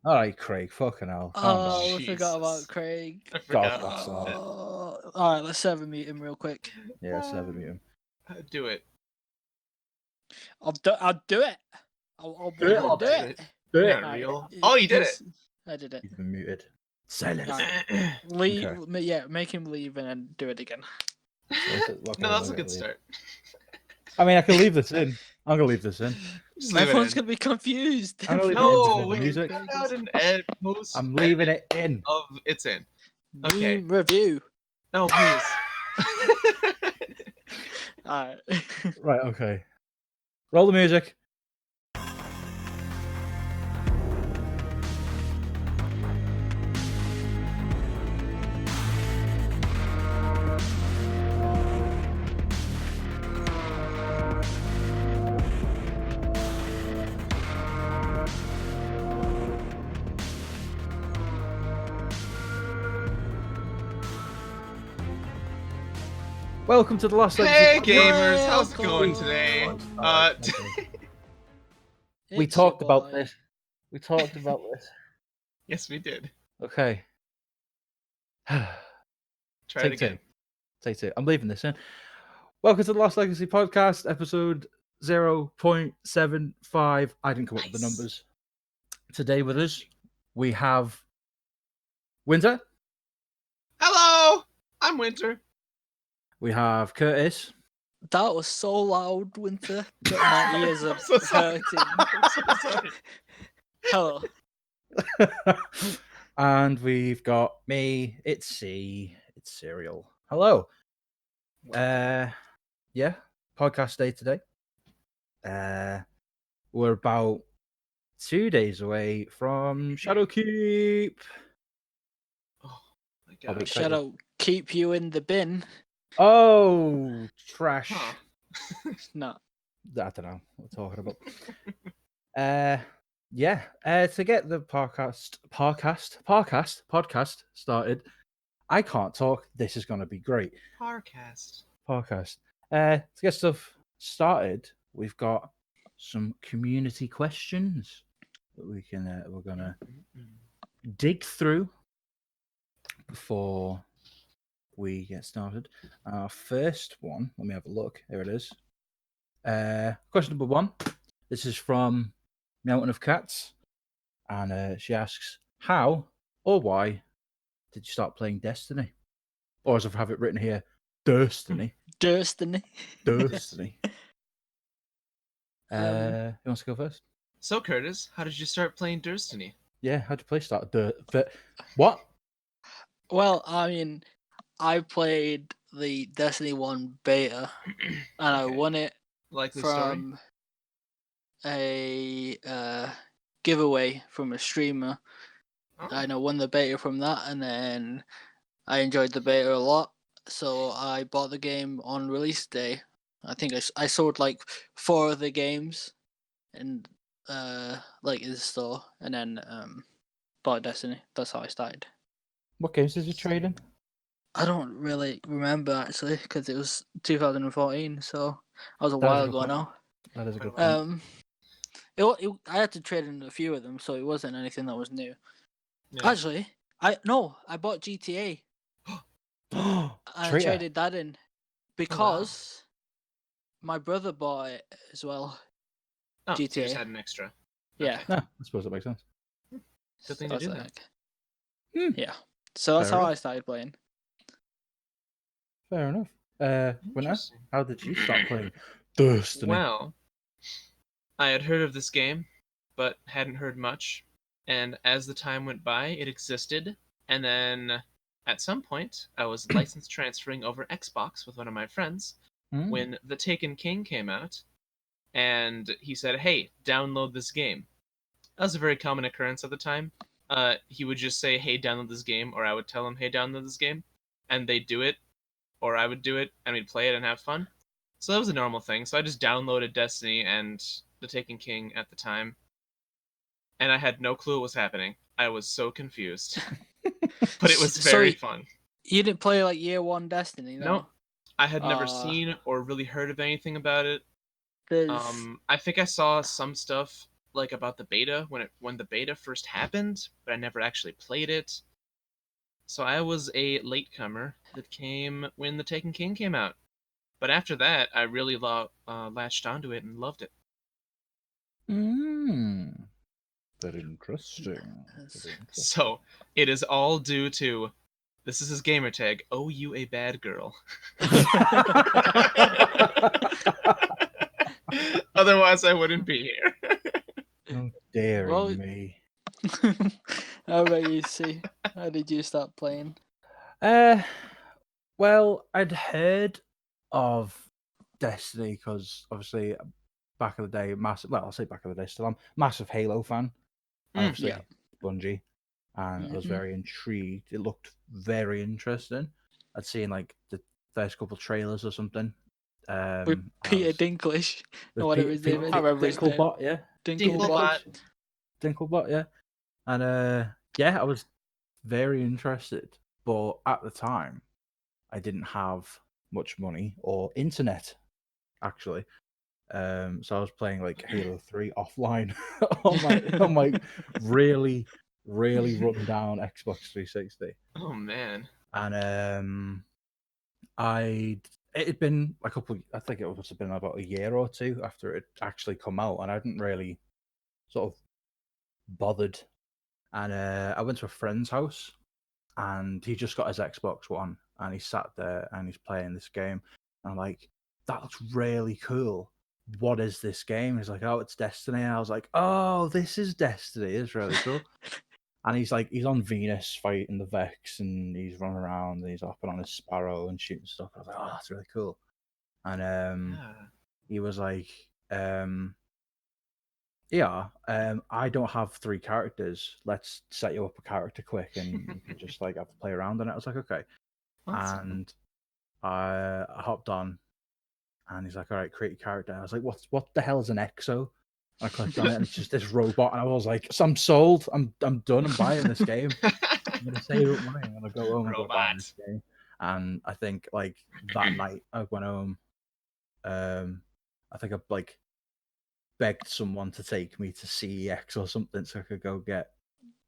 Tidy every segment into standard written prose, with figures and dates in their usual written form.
All right, Craig. Fucking hell. Calm down. Oh, we forgot about Jesus. Craig. I God, forgot that's about sad. it. All right, let's serve a meeting real quick. Yeah, 7 million. Do it. I'll do it. I'll Do it, bloody do I'll it. Do You're it. not Alright, real. Oh, you did it. I did it. He's been muted. Silence. Alright. Leave. Okay. Yeah, make him leave and then do it again. Okay, No, that's a okay, good leave. start. I mean, I can leave this in. I'm gonna leave this in. Just leave Everyone's it gonna be confused. I'm gonna leave it in No, because of we the can music. cut out an ed post. I'm leaving it in. Of it's in. Okay. Meme review. No, please. Alright. Right. Okay. Roll the music. Welcome to the last Hey episode. gamers, how's it going Welcome. today? Okay. We It's your talked about boy. this. We talked about this. Yes, we did. Okay. Try it again. Take two. I'm leaving this in. Welcome to the Lost Legacy podcast, episode 0.75. I didn't come up with the Nice. numbers. Today with us, we have Winter. Hello, I'm Winter. We have Curtis. That was so loud, Winter. That my ears are I'm so sorry. hurting. I'm so sorry. Hello. And we've got me. It's C. It's Serial. Hello. Yeah, podcast day today. We're about 2 days away from Shadowkeep. Oh my I'll be gosh. excited. Shadow, keep you in the bin. Oh, trash. Huh. No. I don't know what we're talking about. Yeah. To get the podcast started, I can't talk. This is going to be great. Podcast. To get stuff started, we've got some community questions that we're gonna dig through before we get started. Our first one, let me have a look. Here it is. Question number 1. This is from Mountain of Cats, and she asks, "How or why did you start playing Destiny?" Or as I have it written here, Destiny. Destiny. Destiny. Who Um, wants to go first? So Curtis, how did you start playing Destiny? Yeah, how'd you play start? What? Well, I mean, I played the Destiny 1 beta, and I Okay. won it Likely story. from a giveaway from a streamer. Oh. And I won the beta from that, and then I enjoyed the beta a lot, so I bought the game on release day. I think I sold like 4 of the games, and like in the store, and then bought Destiny. That's how I started. What games did you trade in? I don't really remember actually, because it was 2014, so that was a That is while a ago good now. That is a good Quite a point. I had to trade in a few of them, so it wasn't anything that was new. Yeah. Actually, I bought GTA. I Traitor. traded that in because my brother bought it as well. Oh, so you GTA. just had an extra. Yeah. Okay. No, I suppose that makes sense. Good thing So to do it's then. Hmm. Yeah. So that's Fair how enough. I started playing. Fair enough. Winner, Interesting. how did you start playing Destiny? Well, I had heard of this game, but hadn't heard much. And as the time went by, it existed. And then at some point, I was license transferring over Xbox with one of my friends Hmm. when The Taken King came out. And he said, "Hey, download this game." That was a very common occurrence at the time. He would just say, "Hey, download this game," or I would tell him, "Hey, download this game," and they'd do it, or I would do it, and we'd play it and have fun. So that was a normal thing. So I just downloaded Destiny and The Taken King at the time, and I had no clue what was happening. I was so confused, but it was very fun. You didn't play like year 1 Destiny, no? No, I had never seen or really heard of anything about it. There's I think I saw some stuff like about the beta when the beta first happened, but I never actually played it. So I was a latecomer that came when the Taken King came out. But after that, I really latched onto it and loved it. Very interesting. So it is all due to, this is his gamer tag, "Oh, you a bad girl." Otherwise, I wouldn't be here. Oh, dearie Well- me. How about you, see? How did you start playing? Well, I'd heard of Destiny because obviously back in the day, massive. Well, I'll say back in the day, still I'm massive Halo fan. Obviously, Yeah. Bungie, and I was Mhm. very intrigued. It looked very interesting. I'd seen like the first couple trailers or something. With Peter as- Dinklage, with or whatever Pe- his name is. Pe- I can't remember his name. Dinklebot, yeah, Dinklebot. Dinklebot, yeah, and yeah, I was very interested, but at the time, I didn't have much money or internet actually. So I was playing like Halo 3 offline on my really run down Xbox 360, Oh man. and it had been a couple. I think it must have been about a year or two after it actually come out, and I hadn't really sort of bothered. And I went to a friend's house, and he just got his Xbox One, and he sat there and he's playing this game. And I'm like, that looks really cool. What is this game? He's like, oh, it's Destiny. And I was like, oh, this is Destiny. It's really cool. And he's like, he's on Venus fighting the Vex, and he's running around, and he's hopping on his Sparrow and shooting stuff. I was like, oh, that's really cool. And Yeah. he was like, yeah, I don't have 3 characters. Let's set you up a character quick, and you can just like have to play around on it. I was like, okay. Awesome. And I hopped on, and he's like, all right, create a character. And I was like, what the hell is an EXO? I clicked on it, and it's just this robot, and I was like, so I'm sold. I'm done. I'm buying this game. I'm gonna save up money. I'm gonna go home and go buy this game. And I think like that night I went home. I think I like begged someone to take me to CEX or something so I could go get.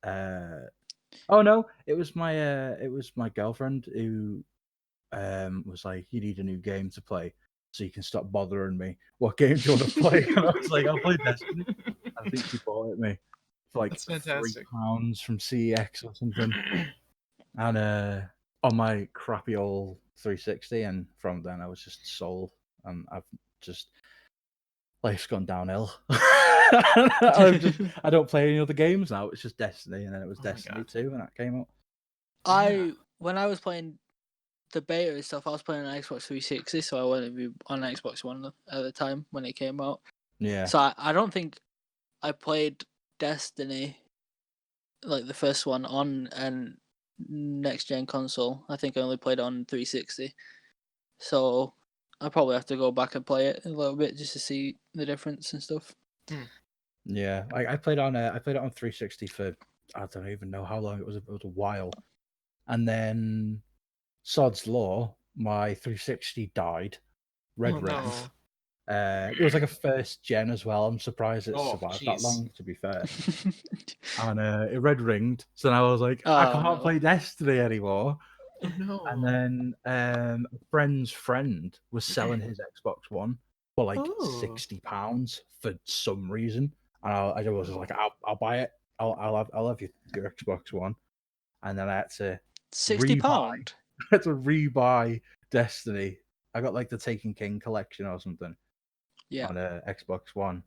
Oh no, it was my girlfriend who was like, you need a new game to play so you can stop bothering me. What game do you want to play? And I was like, I'll play Destiny. I think she bought it me for like That's fantastic. £3 from CEX or something. And on my crappy old 360, and from then I was just sold, and I've just life's gone downhill. I don't play any other games now. It's just Destiny, and then it was Oh my Destiny God. 2 when that came out. When I was playing the beta and stuff, I was playing on Xbox 360, so I wanted to be on Xbox One at the time when it came out. Yeah. So I don't think I played Destiny, like the first one, on an next gen console. I think I only played it on 360. So I probably have to go back and play it a little bit just to see the difference and stuff. Yeah, I played it on 360 for I don't even know how long. It was a while, and then Sod's Law, my 360 died. Red Oh, Ring. no. It was like a first gen as well. I'm surprised it Oh, survived that jeez. long. To be fair, and it red ringed. So now I was like, Oh, I can't no. play Destiny anymore. Oh no. And then a friend's friend was selling his Xbox One for like Oh. £60 for some reason, and I was just like, I'll buy it. I'll have your Xbox One, and then I had to £60. I had to rebuy Destiny. I got like the Taken King collection or something Yeah. on Xbox One,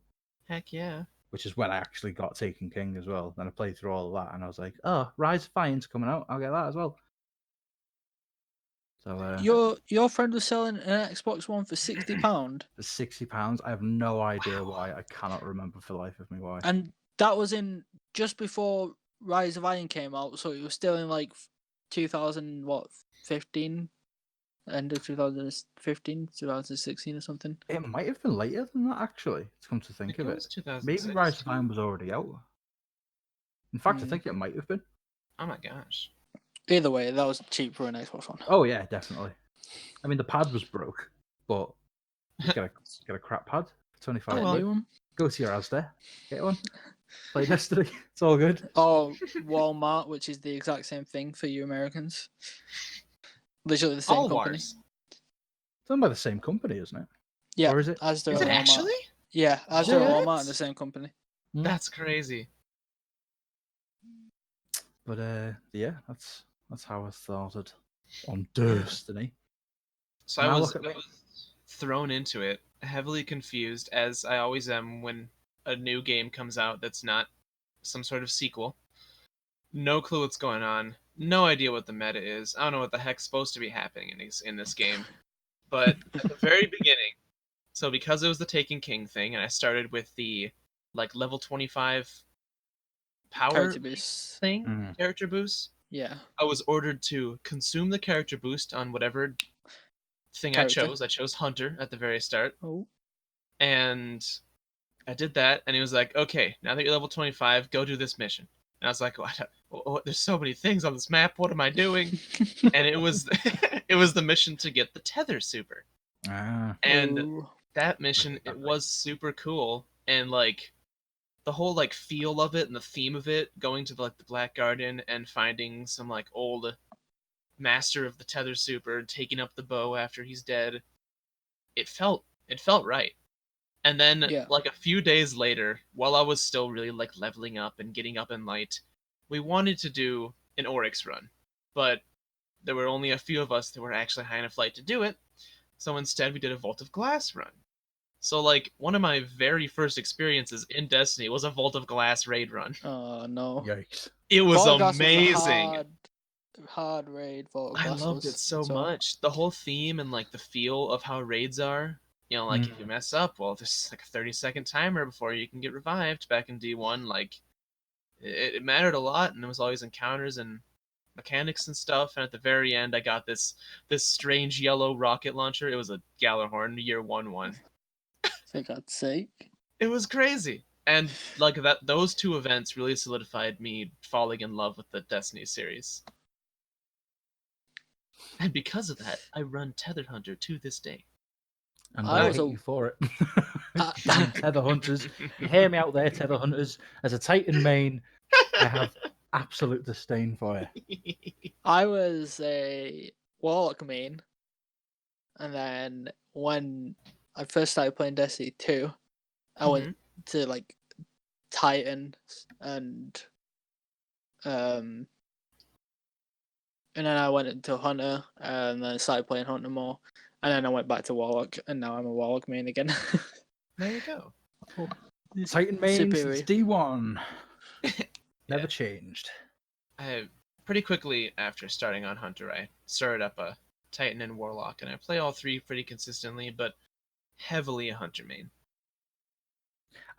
Heck yeah. which is when I actually got Taken King as well. Then I played through all of that, and I was like, oh, Rise of Fiend's coming out. I'll get that as well. So Your friend was selling an Xbox One for £60, for £60, I have no idea why. I cannot remember for the life of me why. and that was in just before Rise of Iron came out, so it was still in like 2015, end of 2015, 2016 or something. It might have been later than that, actually. To come to think of it it, was 2006. maybe Rise of Iron was already out. In fact, I Hmm. think it might have been. Oh my gosh. Either way, that was cheap for an Xbox One. Oh yeah, definitely. I mean, the pad was broke, but you get a crap pad for Get a £25. new one. Go to your Asda, get one, play Destiny. It's all good. Or Walmart, which is the exact same thing for you Americans. Literally the same All company. wars. It's owned by the same company, isn't it? Yeah, Or is it? Asda Is and it Walmart. actually? Yeah, Asda and What? Walmart are the same company. That's crazy. But yeah, that's how I started on Destiny. So Now I look at me. was thrown into it, heavily confused, as I always am when a new game comes out that's not some sort of sequel. No clue what's going on. No idea what the meta is. I don't know what the heck's supposed to be happening in this game. But at the very beginning, so because it was the Taken King thing, and I started with the like level 25 power Character boost. thing, Mm. character boost, Yeah. I was ordered to consume the character boost on whatever thing Character. I chose. I chose Hunter at the very start. Oh. And I did that, and he was like, okay, now that you're level 25, go do this mission. And I was like, what? There's so many things on this map. What am I doing? And it was it was the mission to get the tether super. Ah. And Ooh. that mission, it was super cool, and like the whole like feel of it and the theme of it, going to like the Black Garden and finding some like old master of the tether super, taking up the bow after he's dead. It felt right. And then Yeah. like a few days later, while I was still really like leveling up and getting up in light, we wanted to do an Oryx run, but there were only a few of us that were actually high enough light to do it. So instead, we did a Vault of Glass run. So like one of my very first experiences in Destiny was a Vault of Glass raid run. Oh no. Yikes. It was Vault of Glass amazing. Was a hard raid. Vault of I Glass loved was, it so much. The whole theme and like the feel of how raids are. You know, like if you mess up, well, there's like a 30-second timer before you can get revived. Back in D1, like it mattered a lot, and there was always encounters and mechanics and stuff. And at the very end, I got this strange yellow rocket launcher. It was a Gallarhorn Year 1-1. For God's sake. It was crazy. And like that, those two events really solidified me falling in love with the Destiny series. And because of that, I run Tethered Hunter to this day. And I I was hate a- you for it. Uh, Damn Tether Hunters. You hear me out there, Tether Hunters. As a Titan main, I have absolute disdain for you. I was a Warlock main, and then when I first started playing Destiny 2, I went to like Titan and then I went into Hunter and then started playing Hunter more, and then I went back to Warlock, and now I'm a Warlock main again. There you go. Titan main since Superior. D1. Never Yeah. changed. I pretty quickly after starting on Hunter, I started up a Titan and Warlock, and I play all three pretty consistently, but heavily a Hunter main.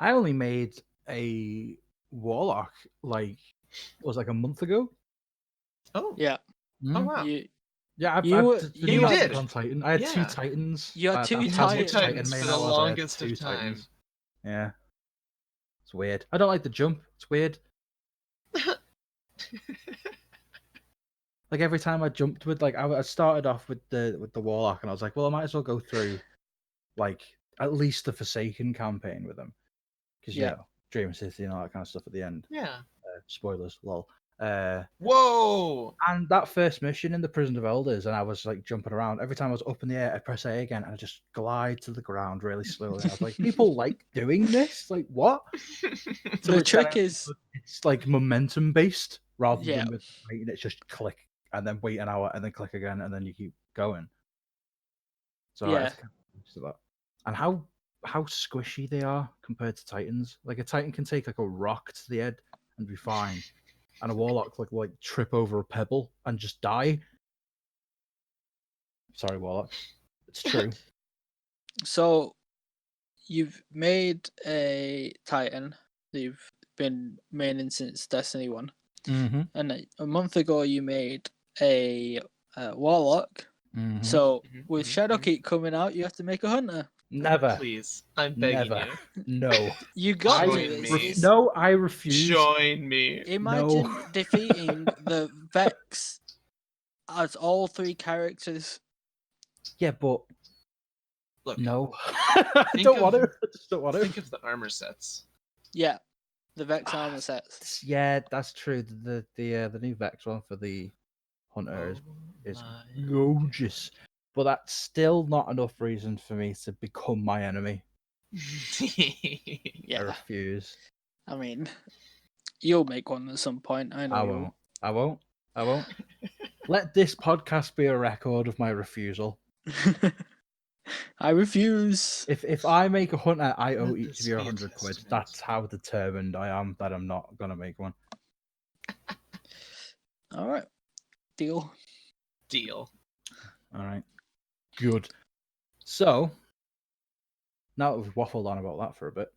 I only made a Warlock like a month ago. Oh, Yeah. oh wow. Yeah, You you did. on Titan. I had two Yeah. Titans. You had That's two how much Titans. Titans main for I the was. I had longest of two time. Titans. Yeah, it's weird. I don't like the jump. It's weird. Like every time I jumped with I started off with the Warlock, and I was like, well, I might as well go through like at least the Forsaken campaign with them, because you know Dream City and all that kind of stuff at the end. Yeah. Spoilers, lol. Whoa! And that first mission in the Prison of Elders, and I was like jumping around. Every time I was up in the air, I press A again, and I just glide to the ground really slowly. And I was like, people like doing this? Like, what? The trick is, it's like momentum based rather Yeah. than with waiting. It's just click and then wait an hour and then click again, and then you keep going. So Yeah. it's kind of used to that. And how squishy they are compared to Titans. Like a Titan can take like a rock to the head and be fine. And a Warlock like trip over a pebble and just die. Sorry, Warlock. It's true. so you've made a Titan that you've been maining since Destiny 1. Mm-hmm. And a month ago you made a Warlock. Mm-hmm. So with Shadowkeep coming out, you have to make a Hunter. Never. Please, I'm begging Never. you. No. You got Join to. me. It's- No, I refuse. Join me. Imagine No. defeating the Vex as all three characters. Yeah, but Look, No, I don't want to. I just don't want to. think of the armor sets. Yeah, the Vex armor sets. Yeah, that's true. The new Vex one for the Hunter is my gorgeous, but that's still not enough reason for me to become my enemy. I Yeah, refuse. I mean, you'll make one at some point. I know I you won't. I won't. I won't. Let this podcast be a record of my refusal. will. I refuse. If I make a Hunter, I owe Let each of this you be a 100 quid. testament. That's how determined I am that I'm not gonna make one. All right, deal. Deal. All right. Good. So now that we've waffled on about that for a bit.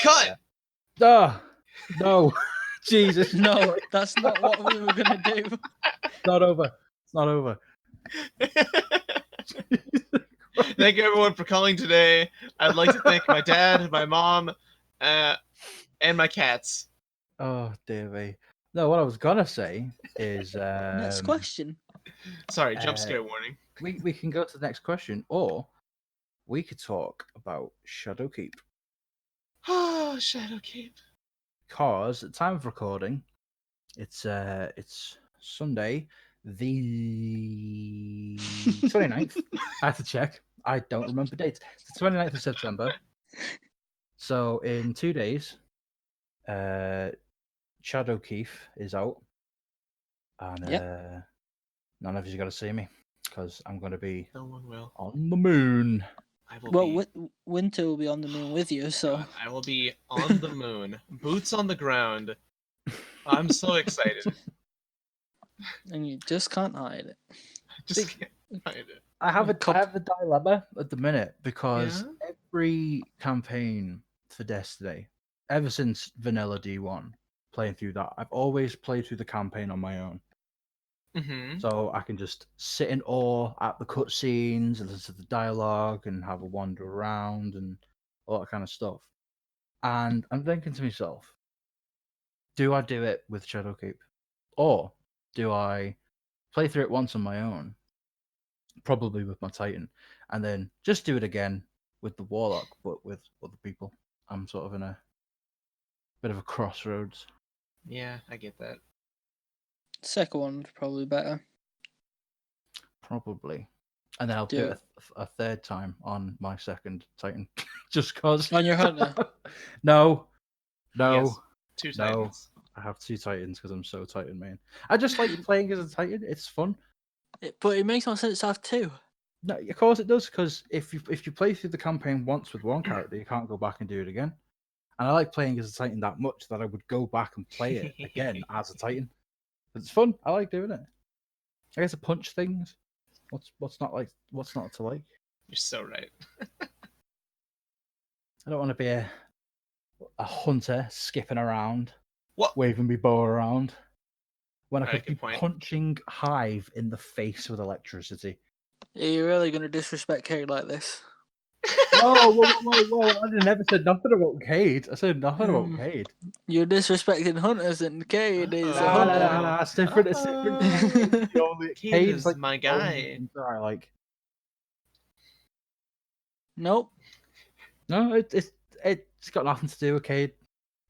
Cut! No. Jesus. No, that's not what we were gonna do. It's not over. It's not over. Thank you everyone for calling today. I'd like to thank my dad, my mom, and my cats. Oh, dear me. No, what I was gonna say is Next question. Sorry, jump scare warning. we can go to the next question, or we could talk about Shadowkeep. Oh, Shadowkeep. Because at the time of recording, it's Sunday, the 29th. I have to check. I don't remember dates. It's the 29th of September. So in 2 days, Shadowkeep is out. And Yep. none of you got to see me because I'm going to be No one will. on the moon. I will Well, be. Winter will be on the moon with you, so I will be on the moon, boots on the ground. I'm so excited. and you just can't hide it. Just can't find it. I have a Cup- dilemma at the minute because Yeah? every campaign for Destiny, ever since Vanilla D1, playing through that, I've always played through the campaign on my own. Mm-hmm. So I can just sit in awe at the cutscenes and listen to the dialogue and have a wander around and all that kind of stuff. And I'm thinking to myself, do I do it with Shadowkeep? Or do I play through it once on my own, probably with my Titan, and then just do it again with the Warlock, but with other people? I'm sort of in a bit of a crossroads. Yeah, I get that. Second one's probably better. Probably. And then I'll Do do it. it a third time on my second Titan. Just cause. On your Hunter. No. Yes. No. 2 No. Titans. I have 2 Titans because I'm so Titan main. I just like playing as a Titan. It's fun. But it makes more sense to have two. No, of course it does, because if you play through the campaign once with one character, you can't go back and do it again. And I like playing as a Titan that much that I would go back and play it again as a Titan. It's fun. I like doing it. I guess to punch things. What's not to like? You're so right. I don't want to be a hunter skipping around, What? waving my bow around, when I Alright, could be good point. punching Hive in the face with electricity. Are you really going to disrespect Cade like this? Whoa! I never said nothing about Cade. I said nothing about Cade. You're disrespecting hunters, and Cade is a Uh-oh. hunter. No, it's different. It's different. The only Cade Cade's is like my the only guy. hunter I like. Nope. No, it's got nothing to do with Cade.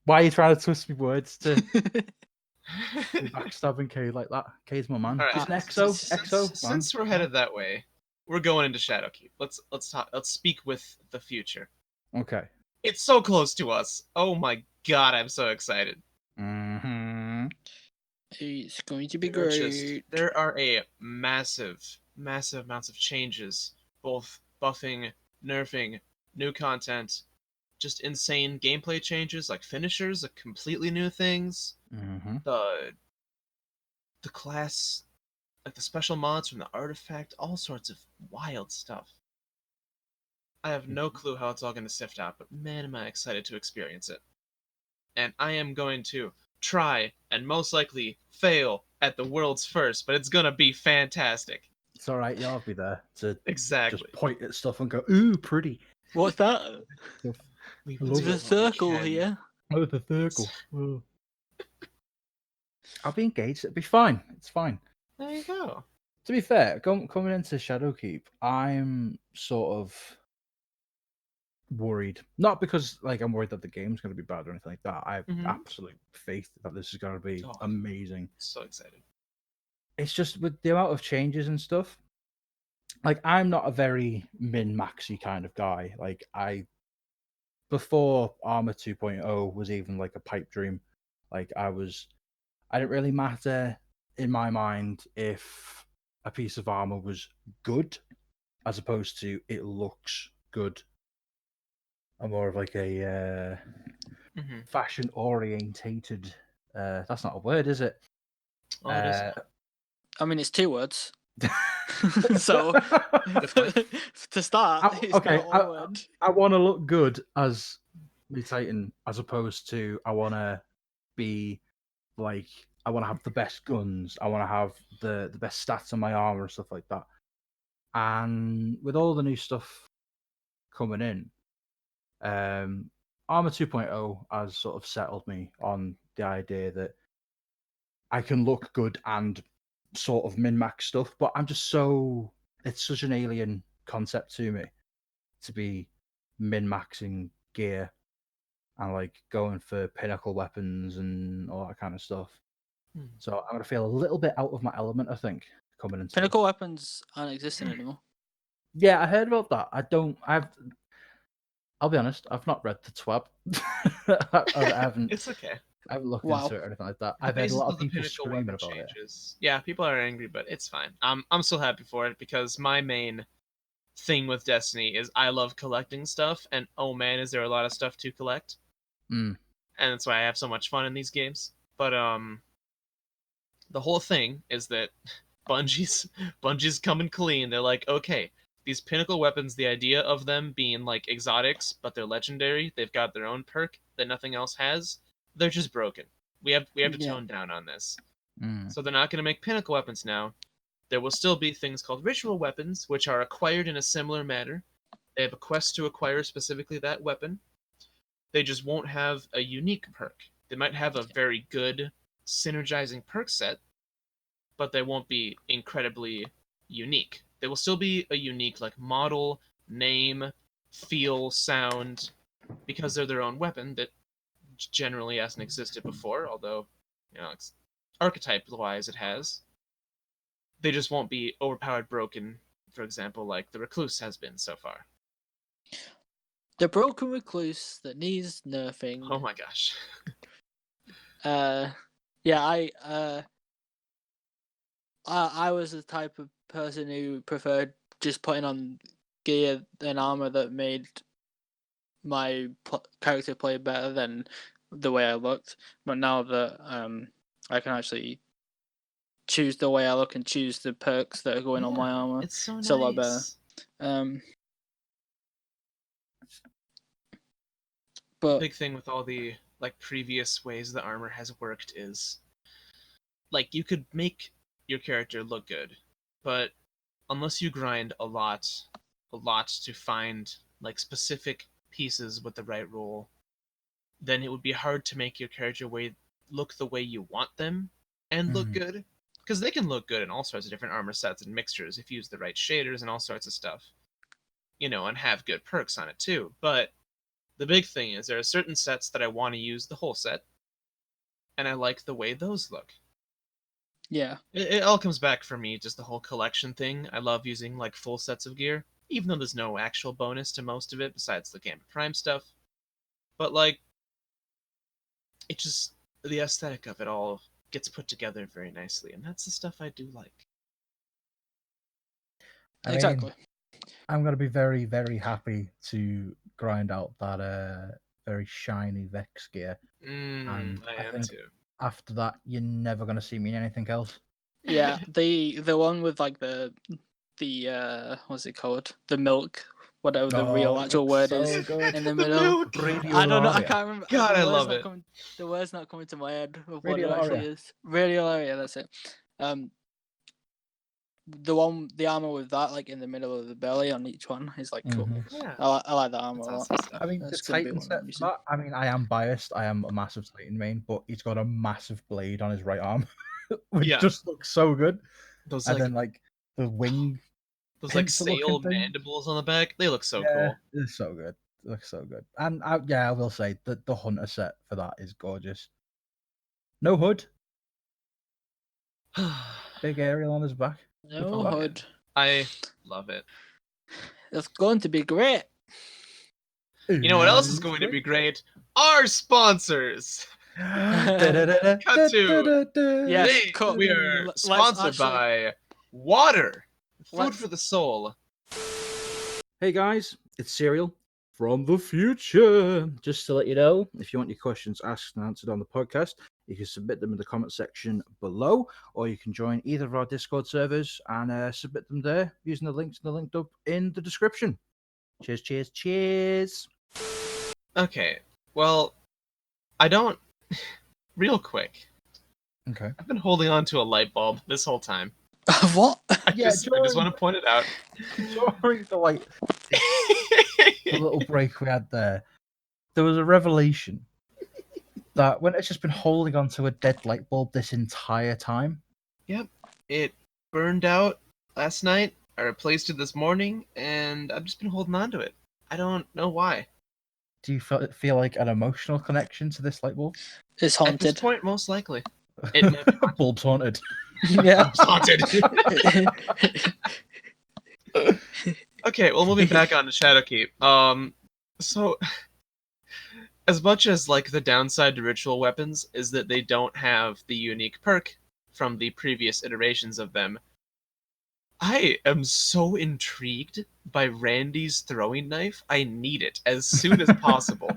Why are you trying to twist me words to be backstabbing Cade like that? Cade's my man. Alright, Just an exo, man. Since we're headed that way, we're going into Shadowkeep. Let's talk. Let's speak with the future. Okay. It's so close to us. Oh my god, I'm so excited. Mm-hmm. It's going to be There are great. there are a massive amounts of changes, both buffing, nerfing, new content, just insane gameplay changes like finishers, like completely new things. Mm-hmm. The class, like the special mods from the artifact, all sorts of wild stuff. I have no clue how it's all going to sift out, but man, am I excited to experience it. And I am going to try and most likely fail at the world's first, but it's going to be fantastic. It's all right. I'll be there to Exactly. just point at stuff and go, "Ooh, pretty." What's that? We I will love do The what we circle can. here. Oh, the circle. Oh. I'll be engaged. It'll be fine. It's fine. There you go. To be fair, coming into Shadowkeep, I'm sort of worried. Not because I'm worried that the game's going to be bad or anything like that. I have Mhm. absolute faith that this is going to be Oh. amazing. So excited. It's just with the amount of changes and stuff. I'm not a very min-maxy kind of guy. Before Armor 2.0 was even a pipe dream. I didn't really matter in my mind if a piece of armor was good as opposed to it looks good. I'm more of a Mhm. fashion orientated. That's not a word, is it? Oh, it is. I mean, it's 2 words. So Good point. to start, it's okay, not one word. I want to look good as me Titan, as opposed to I want to be I want to have the best guns. I want to have the best stats on my armor and stuff like that. And with all the new stuff coming in, Armor 2.0 has sort of settled me on the idea that I can look good and sort of min-max stuff, but it's such an alien concept to me to be min-maxing gear and going for pinnacle weapons and all that kind of stuff. Hmm. So I'm gonna feel a little bit out of my element, I think, coming into Pinnacle this. weapons aren't existing anymore. Yeah, I heard about that. I'll be honest, I've not read the TWAB. I haven't It's okay. I haven't looked Wow. into it or anything like that. The I've heard a basis lot of of the people pinnacle screaming weapon about it. changes. Yeah, people are angry, but it's fine. I'm still happy for it because my main thing with Destiny is I love collecting stuff, and oh man, is there a lot of stuff to collect. Mm. And that's why I have so much fun in these games. But the whole thing is that Bungie's coming clean. They're like, okay, these pinnacle weapons, the idea of them being like exotics, but they're legendary, they've got their own perk that nothing else has, they're just broken. We have to Yeah. tone down on this. Mm. So they're not going to make pinnacle weapons now. There will still be things called ritual weapons, which are acquired in a similar manner. They have a quest to acquire specifically that weapon. They just won't have a unique perk. They might have a very good synergizing perk set, but they won't be incredibly unique. They will still be a unique model, name, feel, sound, because they're their own weapon that generally hasn't existed before, although it's archetype wise it has. They just won't be overpowered broken, for example, like the recluse has been so far. The broken recluse that needs nerfing. Oh my gosh. Yeah, I was the type of person who preferred just putting on gear and armor that made my character play better than the way I looked. But now that I can actually choose the way I look and choose the perks that are going on my armor, It's so nice. it's a lot better. But big thing with all the previous ways the armor has worked is you could make your character look good, but unless you grind a lot to find specific pieces with the right role, then it would be hard to make your character look the way you want them and look good. Because they can look good in all sorts of different armor sets and mixtures if you use the right shaders and all sorts of stuff. And have good perks on it too. But the big thing is there are certain sets that I want to use the whole set, and I like the way those look. yeah, It all comes back for me, just the whole collection thing. I love using full sets of gear, even though there's no actual bonus to most of it besides the Gambit Prime stuff. But it just, the aesthetic of it all gets put together very nicely, and that's the stuff I do like. exactly. I'm gonna be very, very happy to grind out that very shiny Vex gear, and I am think too. after that you're never gonna see me in anything else. Yeah, the one with the what's it called? The milk, whatever the real it actual looks word so is good. in the middle. I don't know. I can't remember. God, I the word's love not it. coming. The word's not coming to my head of what it Radiolaria. actually is. Radiolaria. That's it. The armor with that in the middle of the belly on each one is cool. Yeah. I like that armor That's a lot. awesome stuff. I mean, That's the gonna be Titan one set I'm for using. that. I mean, I am biased. I am a massive Titan main, but he's got a massive blade on his right arm, which Yeah. just looks so good. Those And then the wing. Those like Pincer looking sail thing. mandibles on the back. They look so Yeah, cool. it's so good. It looks so good. And I will say that the hunter set for that is gorgeous. No hood, big aerial on his back. No fuck? hood. I love it. It's going to be great. You know what else is going to be great? Our sponsors. Cut to Yes, today cut. we are Let's sponsored actually- by water, food Let's- for the soul. Hey guys, it's Cereal from the future. Just to let you know, if you want your questions asked and answered on the podcast, you can submit them in the comment section below, or you can join either of our Discord servers and submit them there using the links linked up in the description. Cheers, cheers, cheers. Okay, well, I don't. Real quick, Okay. I've been holding on to a light bulb this whole time. What? I just want to point it out. During the little break we had there was a revelation that when it's just been holding onto a dead light bulb this entire time. Yep, it burned out last night. I replaced it this morning, and I've just been holding on to it. I don't know why. Do you feel like an emotional connection to this light bulb? It's At this haunted. point, most likely. It might be haunted. Bulb's haunted. Yeah. It's haunted. Okay, well, moving back on to Shadowkeep. So as much as like the downside to ritual weapons is that they don't have the unique perk from the previous iterations of them, I am so intrigued by Randy's throwing knife. I need it as soon as possible.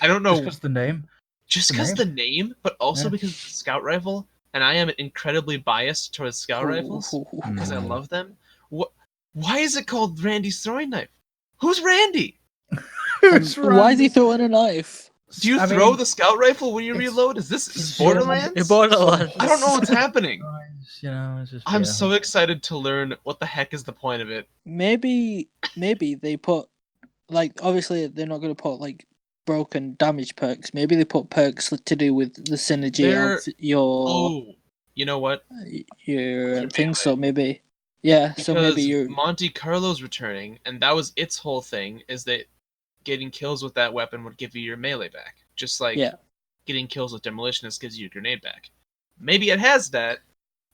I don't know, Just because the name. just because the name, but also Yeah. because of the scout rifle, and I am incredibly biased towards scout rifles because I Mm. love them. Why is it called Randy's throwing knife? Who's Randy? Why is he throwing a knife? Do you throw the scout rifle when you reload? Is this Borderlands? In Borderlands. I don't know what's happening. You know, it's just, I'm yeah. so excited to learn what the heck is the point of it. Maybe they put, like, obviously they're not going to put like broken damage perks. Maybe they put perks to do with the synergy of your Oh, you know what? your thing. So maybe, yeah. Because So maybe you're Monte Carlo's returning, and that was its whole thing, is that getting kills with that weapon would give you your melee back. Just like getting kills with Demolitionist gives you your grenade back. Maybe it has that,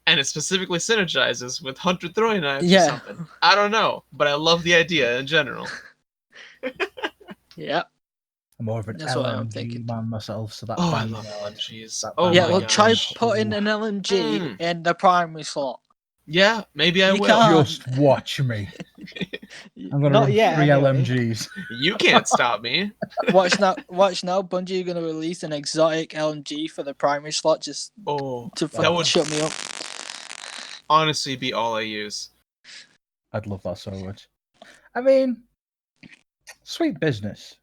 and it specifically synergizes with Hunter throwing knives or something. I don't know, but I love the idea in general. Yeah. I'm more of an That's what I'm LMG thinking. man myself, so that. Oh, I bang love yard, LMGs. that Oh bang Yeah, my well, yard. try gosh. putting an LMG in the primary slot. Yeah, maybe I You will. can't. Just watch me. I'm gonna Not run yet, 3 anyway. LMGs. You can't stop me. Watch now, Bungie are going to release an exotic LMG for the primary slot just Oh, to that would shut me up. honestly be all I use. I'd love that so much. I mean, sweet business.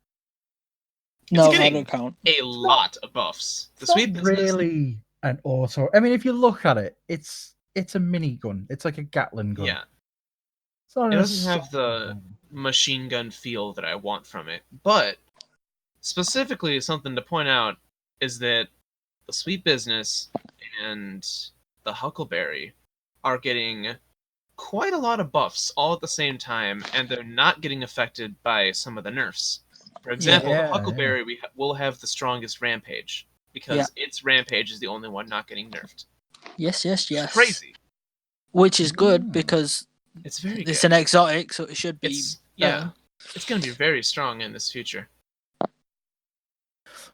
No, I getting don't count. A lot of buffs. The It's sweet not business. really an auto. I mean, if you look at it, it's a mini gun. It's like a Gatling gun. Yeah, It's not it an doesn't have assault the gun. machine gun feel that I want from it. But specifically, something to point out is that the sweet business and the huckleberry are getting quite a lot of buffs all at the same time, and they're not getting affected by some of the nerfs. For example, Yeah, the huckleberry will have the strongest rampage because its rampage is the only one not getting nerfed. Yes. It's crazy. Which is good because It's very it's good. an exotic, so it should be. It's going to be very strong in this future.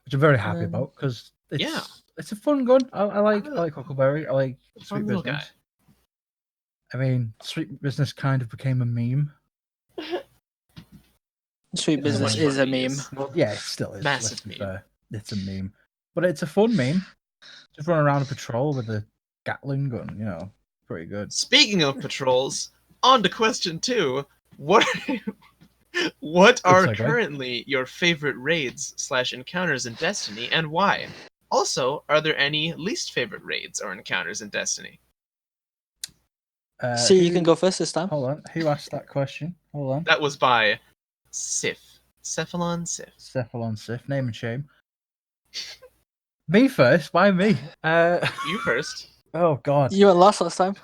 Which I'm very happy about because it's a fun gun. I like Huckleberry. I like Sweet little Business. guy. I mean, Sweet Business kind of became a meme. Sweet Business is a meme. Well, yeah, it still is. Massive Let's be meme. fair. It's a meme, but it's a fun meme. Just run around a patrol with a Gatling gun. You know, pretty good. Speaking of patrols, on to question 2. What are segue. currently your favorite raids / encounters in Destiny, and why? Also, are there any least favorite raids or encounters in Destiny? See, you can go first this time. Hold on. Who asked that question? Hold on. That was by Sif. Cephalon Sif. Cephalon Sif. Name and shame. Me first. Why me? You first. Oh God. You went last time.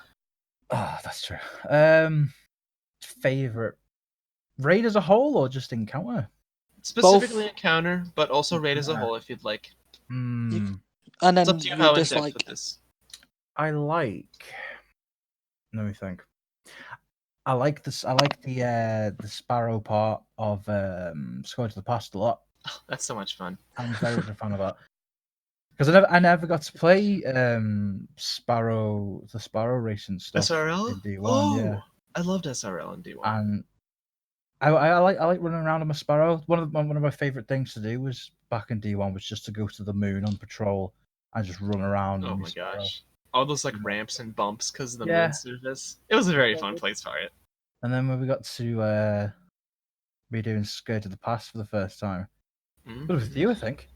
Oh, that's true. Favorite raid as a whole or just encounter? Specifically encounter, but also raid as a Encounter. whole if you'd like. And It's then up to you you how in just depth like with this. I like. Let me think. I like this. I like the Sparrow part of Scourge of the Past a lot. That's so much fun. I'm very much a fan of that because I never got to play the Sparrow racing stuff SRL? in D1. Yeah, Oh, I loved SRL in D1. and I like running around on my Sparrow. One of my favorite things to do was back in D1 was just to go to the moon on patrol and just run around Oh on my my Sparrow. gosh. All those like Yeah. ramps and bumps because of the Yeah. moon surface. It was a very fun place for it. And then when we got to be doing Scourge of the Past for the first time, Mhm. it was with you, I think.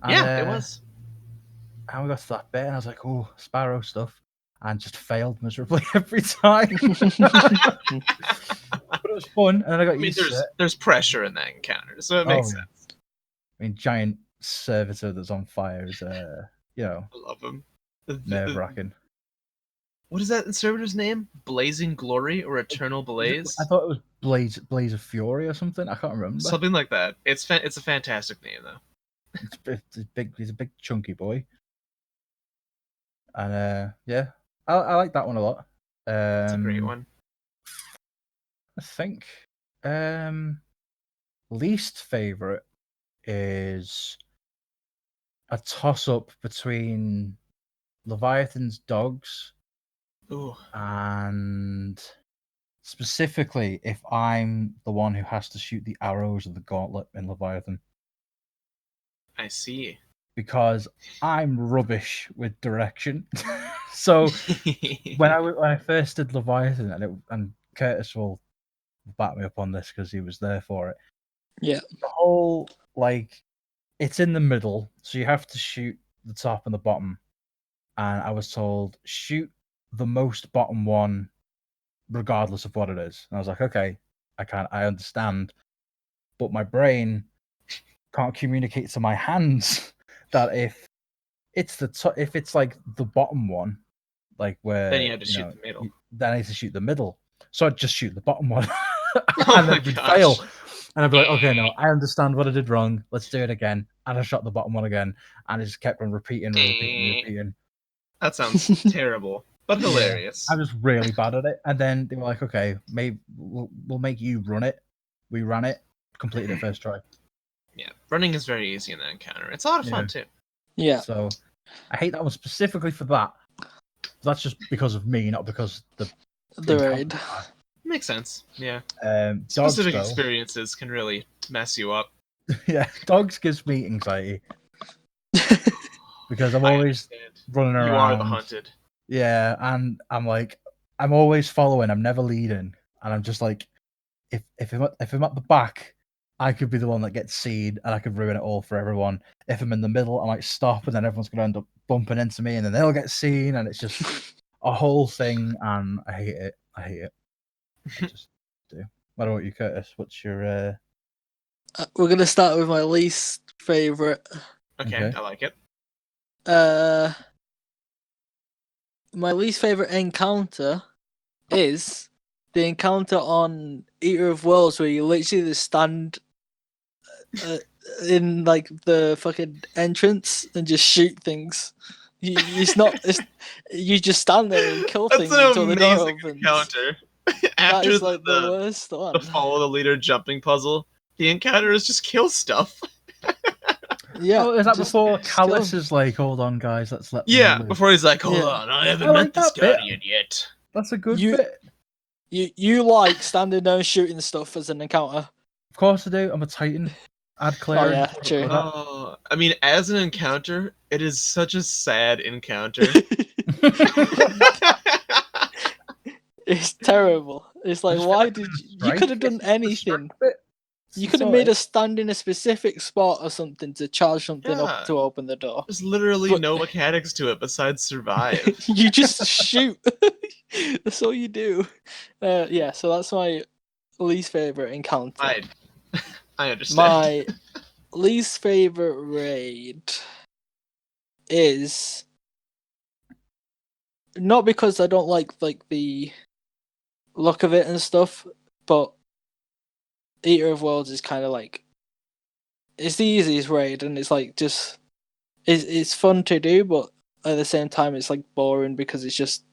And, Yeah, it was. And we got to that bit, and I was like, "Oh, Sparrow stuff," and just failed miserably every time. But it was fun, and then I got I mean, used to it. there's pressure in that encounter, so it makes Oh, yeah. sense. I mean, giant servitor that's on fire is, I love him. nerve wracking. What is that servitor's name? Blazing Glory or Eternal Blaze? I thought it was Blaze of Fury or something. I can't remember. Something like that. It's a fantastic name though. It's big. He's a big chunky boy, and yeah, I like that one a lot. It's a great one. I think least favorite is a toss up between Leviathan's dogs Ooh, and specifically if I'm the one who has to shoot the arrows of the gauntlet in Leviathan. I see. Because I'm rubbish with direction. So when I first did Leviathan, and Curtis will back me up on this because he was there for it. Yeah. The whole it's in the middle, so you have to shoot the top and the bottom. And I was told shoot the most bottom one, regardless of what it is. And I was like, okay, I understand, but my brain can't communicate to my hands that if it's if it's like the bottom one, like where then you have to shoot the middle. then I need to shoot the middle. So I'd just shoot the bottom one, Oh and my then we'd gosh. fail. And I'd be like, okay, no, I understand what I did wrong. Let's do it again. And I shot the bottom one again, and it just kept on repeating. That sounds terrible, but hilarious. I was really bad at it. And then they were like, okay, maybe we'll make you run it. We ran it, completed it first try. Yeah, running is very easy in that encounter. It's a lot of fun too. Yeah. So I hate that one specifically for that. That's just because of me, not because the raid. Makes sense. Yeah. Dogs, Specific though, experiences can really mess you up. yeah, dogs gives me anxiety because I'm I always understand. running around. You are the hunted. Yeah, and I'm always following. I'm never leading, and I'm just like, if I'm at the back, I could be the one that gets seen, and I could ruin it all for everyone. If I'm in the middle, I might stop, and then everyone's gonna end up bumping into me, and then they'll get seen, and it's just a whole thing, and I hate it. I just do. What about you, Curtis? What's your We're gonna start with my least favorite. Okay, Okay. I like it. My least favorite encounter is the encounter on Eater of Worlds, where you literally just stand in like the fucking entrance and just shoot things. It's not. You just stand there and kill That's things an until the door amazing opens. encounter. That After is like the the worst one. follow the leader jumping puzzle, the encounter is just kill stuff. Yeah. Oh, is that just before kill Callus 'em. is like, hold on, guys, let's let them Yeah, live. before he's like, hold Yeah. on, I haven't I met like this that bit. guardian yet. That's a good You- bit. You like standing there and shooting stuff as an encounter. Of course I do. I'm a Titan. Add clearance. yeah, what I'm true. good at. Oh, I mean, as an encounter, it is such a sad encounter. It's terrible. It's I like, just feel why like did it's a you strike. could have done It's just a anything. strike bit. You could have made us stand in a specific spot or something to charge something Yeah. up to open the door. There's literally But- no mechanics to it besides survive. You just shoot. That's all you do. Yeah, so that's my least favorite encounter. I understand. My least favorite raid is not because I don't like the look of it and stuff, but Eater of Worlds is kind of like it's the easiest raid, and it's like just it's fun to do, but at the same time it's like boring because it's just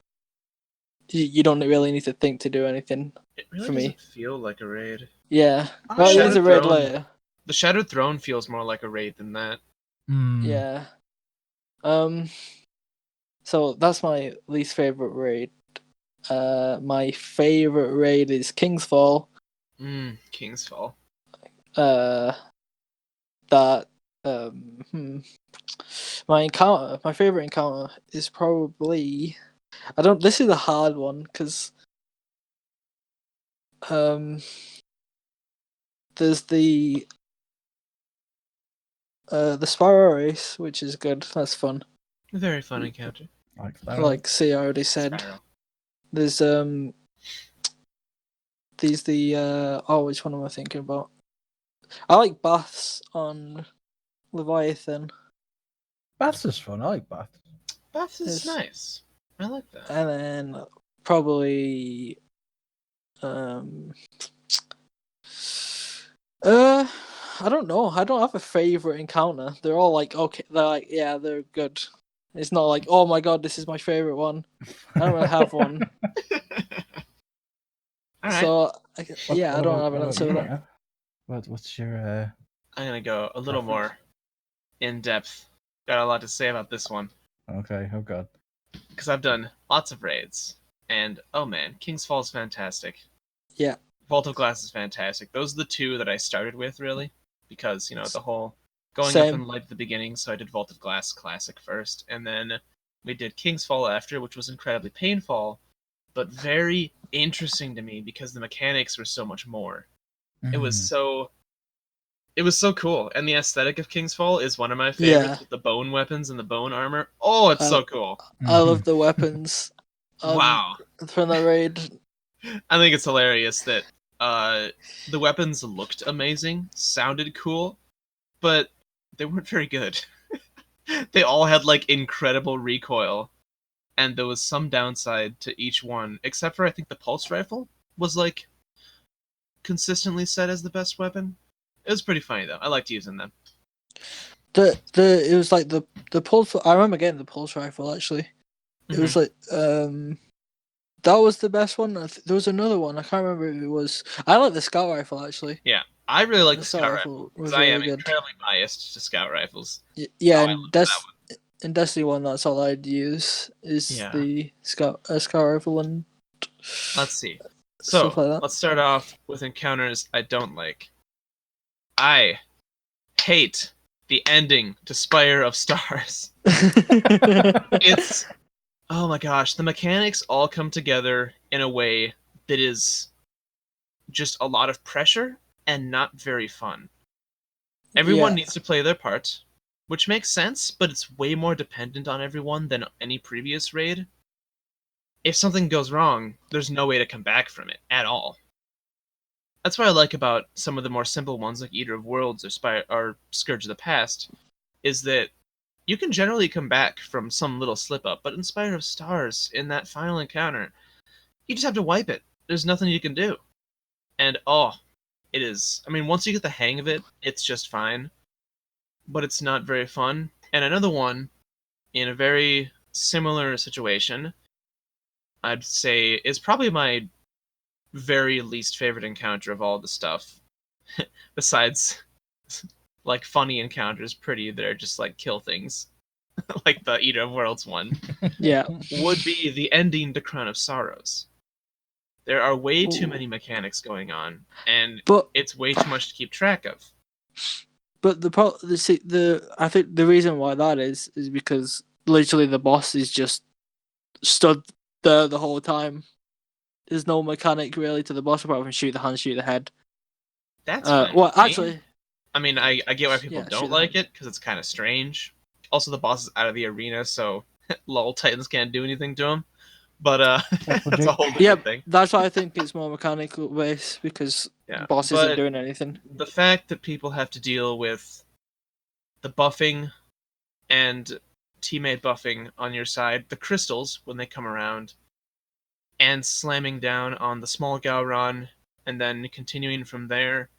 you don't really need to think to do anything. It really For me. doesn't feel like a raid. Yeah, Ah, well, it is Shattered a raid Throne. later. The Shattered Throne feels more like a raid than that. Yeah. So that's my least favorite raid. My favorite raid is King's Fall. King's Fall. That my favorite encounter is probably this is a hard one because there's the Sparrow race, which is good. That's fun. A very fun encounter. Like C already said. Sparrow. There's these which one am I thinking about? I like baths on Leviathan. Baths is fun. I like baths. Baths is nice. I like that. And then probably I don't know. I don't have a favorite encounter. They're all like okay. They're like they're good. It's not like oh my god, this is my favorite one. I don't really have one. All right. So I don't have an answer for that. What's your? I'm gonna go a little more in depth. Got a lot to say about this one. Okay. Oh god. Because I've done lots of raids, and oh man, King's Fall is fantastic. Yeah. Vault of Glass is fantastic. Those are the two that I started with, really, because the whole going Same. up in light at the beginning. So I did Vault of Glass Classic first, and then we did King's Fall after, which was incredibly painful, but very interesting to me because the mechanics were so much more. It was so cool, and the aesthetic of King's Fall is one of my favorites with the bone weapons and the bone armor. Oh, it's so cool. I love the weapons. Wow. From the raid. I think it's hilarious that the weapons looked amazing, sounded cool, but they weren't very good. They all had like incredible recoil, and there was some downside to each one, except for I think the pulse rifle was like consistently set as the best weapon. It was pretty funny though. I liked using them. It was like the pulse. I remember getting the pulse rifle actually. It was like that was the best one. There was another one. I can't remember if it was. I like the scout rifle actually. Yeah, I really like the scout rifle because I am really good. incredibly biased to scout rifles. Yeah, in Destiny 1, that's all I'd use is the scout rifle and. Let's see. So stuff like that. Let's start off with encounters I don't like. I hate the ending to Spire of Stars. It's oh my gosh, the mechanics all come together in a way that is just a lot of pressure and not very fun. Everyone needs to play their part, which makes sense, but it's way more dependent on everyone than any previous raid. If something goes wrong, there's no way to come back from it at all. That's what I like about some of the more simple ones like Eater of Worlds or Scourge of the Past, is that you can generally come back from some little slip-up, but in Spire of Stars, in that final encounter, you just have to wipe it. There's nothing you can do. And it is... I mean, once you get the hang of it, it's just fine. But it's not very fun. And another one, in a very similar situation, I'd say is probably my very least favorite encounter of all the stuff. Besides, like, funny encounters, pretty, that are just, like, kill things. Like the Eater of Worlds one. Yeah. Would be the ending to Crown of Sorrows. There are way too many mechanics going on, and it's way too much to keep track of. But I think the reason why that is because literally the boss is just stood there the whole time. There's no mechanic really to the boss apart from shoot the hand, shoot the head. That's fine. Well, actually, I mean, I get why people don't like it because it's kind of strange. Also, the boss is out of the arena, so lol, Titans can't do anything to him. But that's a whole different thing. That's why I think it's more mechanical based because the boss isn't doing anything. The fact that people have to deal with the buffing and teammate buffing on your side, the crystals when they come around, and slamming down on the small Gowron, and then continuing from there.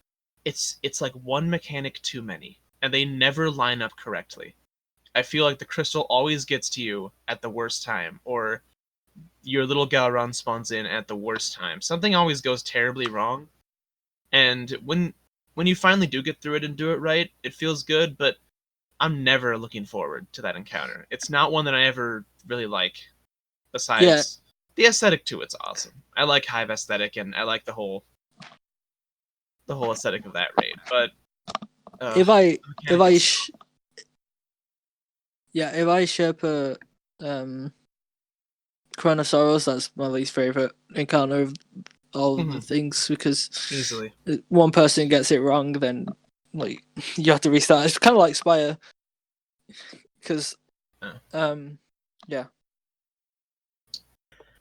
It's like one mechanic too many, and they never line up correctly. I feel like the crystal always gets to you at the worst time, or your little Gowron spawns in at the worst time. Something always goes terribly wrong, and when you finally do get through it and do it right, it feels good, but I'm never looking forward to that encounter. It's not one that I ever really like. Besides, the aesthetic to it's awesome. I like Hive aesthetic, and I like the whole aesthetic of that raid. But if I mechanic is- if I Sherpa Chronosaurus, that's my least favorite encounter of all of the things, because easily one person gets it wrong, then like you have to restart. It's kind of like Spire, because yeah.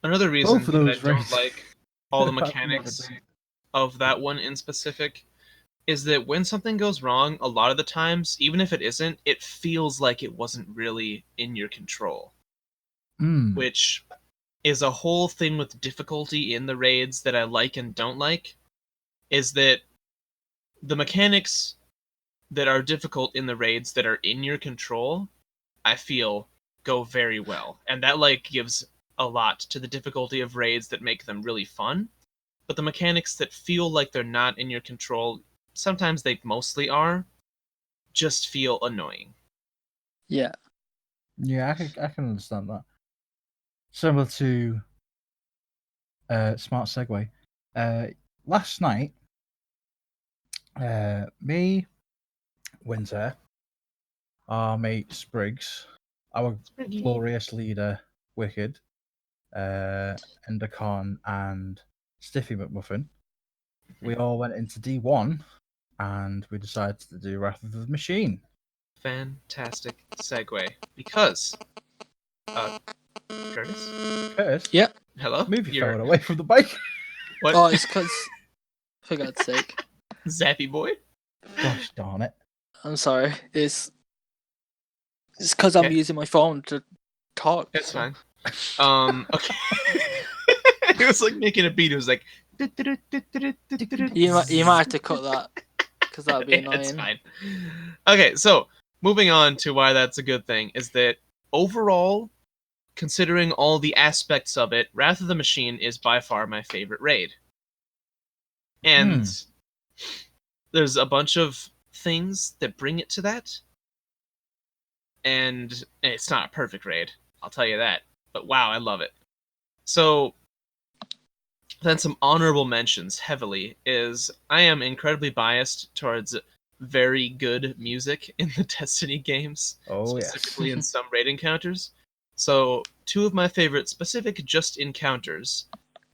Another reason Both of that I those don't raids. like all the Apart from mechanics Morbid. of that one in specific is that when something goes wrong, a lot of the times, even if it isn't, it feels like it wasn't really in your control. Which is a whole thing with difficulty in the raids that I like and don't like, is that the mechanics that are difficult in the raids that are in your control, I feel, go very well. And that like gives a lot to the difficulty of raids that make them really fun. But the mechanics that feel like they're not in your control, sometimes they mostly are, just feel annoying. Yeah. Yeah, I can understand that. Similar to Smart Segue. Last night, me, Winter, our mate Spriggs, our glorious leader, Wicked, Endercon, and Stiffy McMuffin, we all went into D1 and we decided to do Wrath of the Machine. Fantastic segue. Because, Curtis? Yep. Hello? Move your You're... phone away from the bike. What? Oh, it's because, for God's sake. Zappy boy? Gosh darn it. I'm sorry. It's because I'm Okay. using my phone to talk. That's so. fine. Okay. It was like making a beat. It was like... You might have to cut that, because that would be annoying. It's fine. Okay, so moving on to why that's a good thing is that overall, considering all the aspects of it, Wrath of the Machine is by far my favorite raid. And there's a bunch of things that bring it to that. And it's not a perfect raid, I'll tell you that. But wow, I love it. So then some honorable mentions heavily is I am incredibly biased towards very good music in the Destiny games, specifically in some raid encounters. So two of my favorite specific just encounters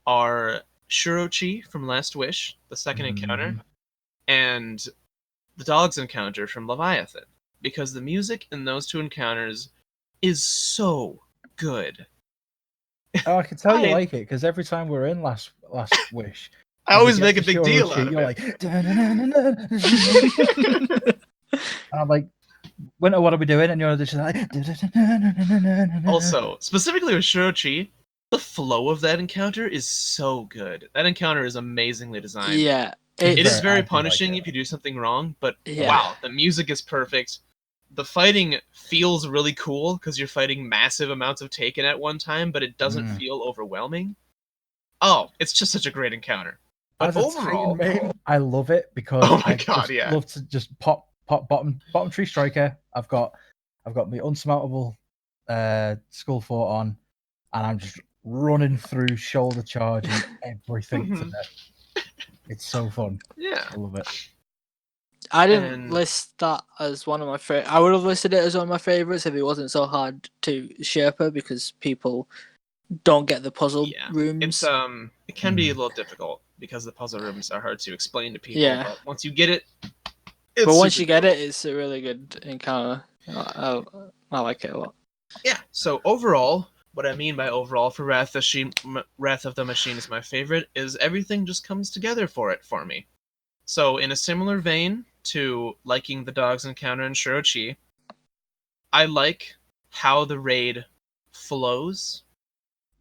are Shurochi from Last Wish, the second encounter, and the Dogs encounter from Leviathan, because the music in those two encounters is so good. Oh, I can tell you like it, because every time we're in Last Wish, I always make a big deal out of you're it. like, and I'm like, Winter, what are we doing? And you're just like, Also, specifically with Shurochi, the flow of that encounter is so good. That encounter is amazingly designed. Yeah. It is very I do punishing like it. if you do something wrong, but Yeah. wow, the music is perfect. The fighting feels really cool because you're fighting massive amounts of Taken at one time, but it doesn't feel overwhelming. Oh, it's just such a great encounter. But As a overall, Titan main, I love it because oh my I God, just yeah. love to just pop bottom tree striker. I've got my unsurmountable skull fort on, and I'm just running through shoulder charging everything to death. It's so fun. Yeah. I love it. I didn't list that as one of my favorite. I would have listed it as one of my favorites if it wasn't so hard to Sherpa, because people don't get the puzzle rooms. It's it can be a little difficult because the puzzle rooms are hard to explain to people. Yeah. But once you get it, it's but once super you get cool. it, it's a really good encounter. I like it a lot. Yeah. So overall, what I mean by overall for Wrath of the Machine is my favorite is everything just comes together for me. So in a similar vein to liking the Dogs encounter in Shurochi, I like how the raid flows,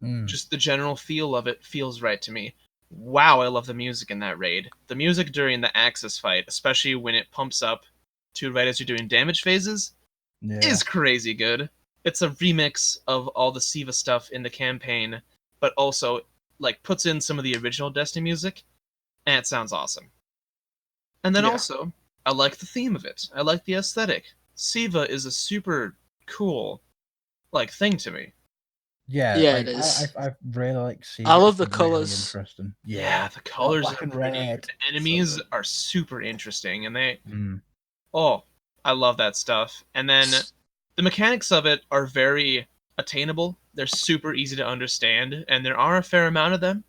Mm. just the general feel of it feels right to me. Wow, I love the music in that raid. The music during the Axis fight, especially when it pumps up to right as you're doing damage phases, Yeah. is crazy good. It's a remix of all the Siva stuff in the campaign, but also like puts in some of the original Destiny music, and it sounds awesome. And then Yeah. also, I like the theme of it. I like the aesthetic. Siva is a super cool like thing to me. Yeah, Yeah, like it is. I really like seeing I it. love It's the really colours. interesting. Yeah, the colors black are and pretty. red. The enemies So are super interesting, and they Mm. oh, I love that stuff. And then the mechanics of it are very attainable. They're super easy to understand, and there are a fair amount of them.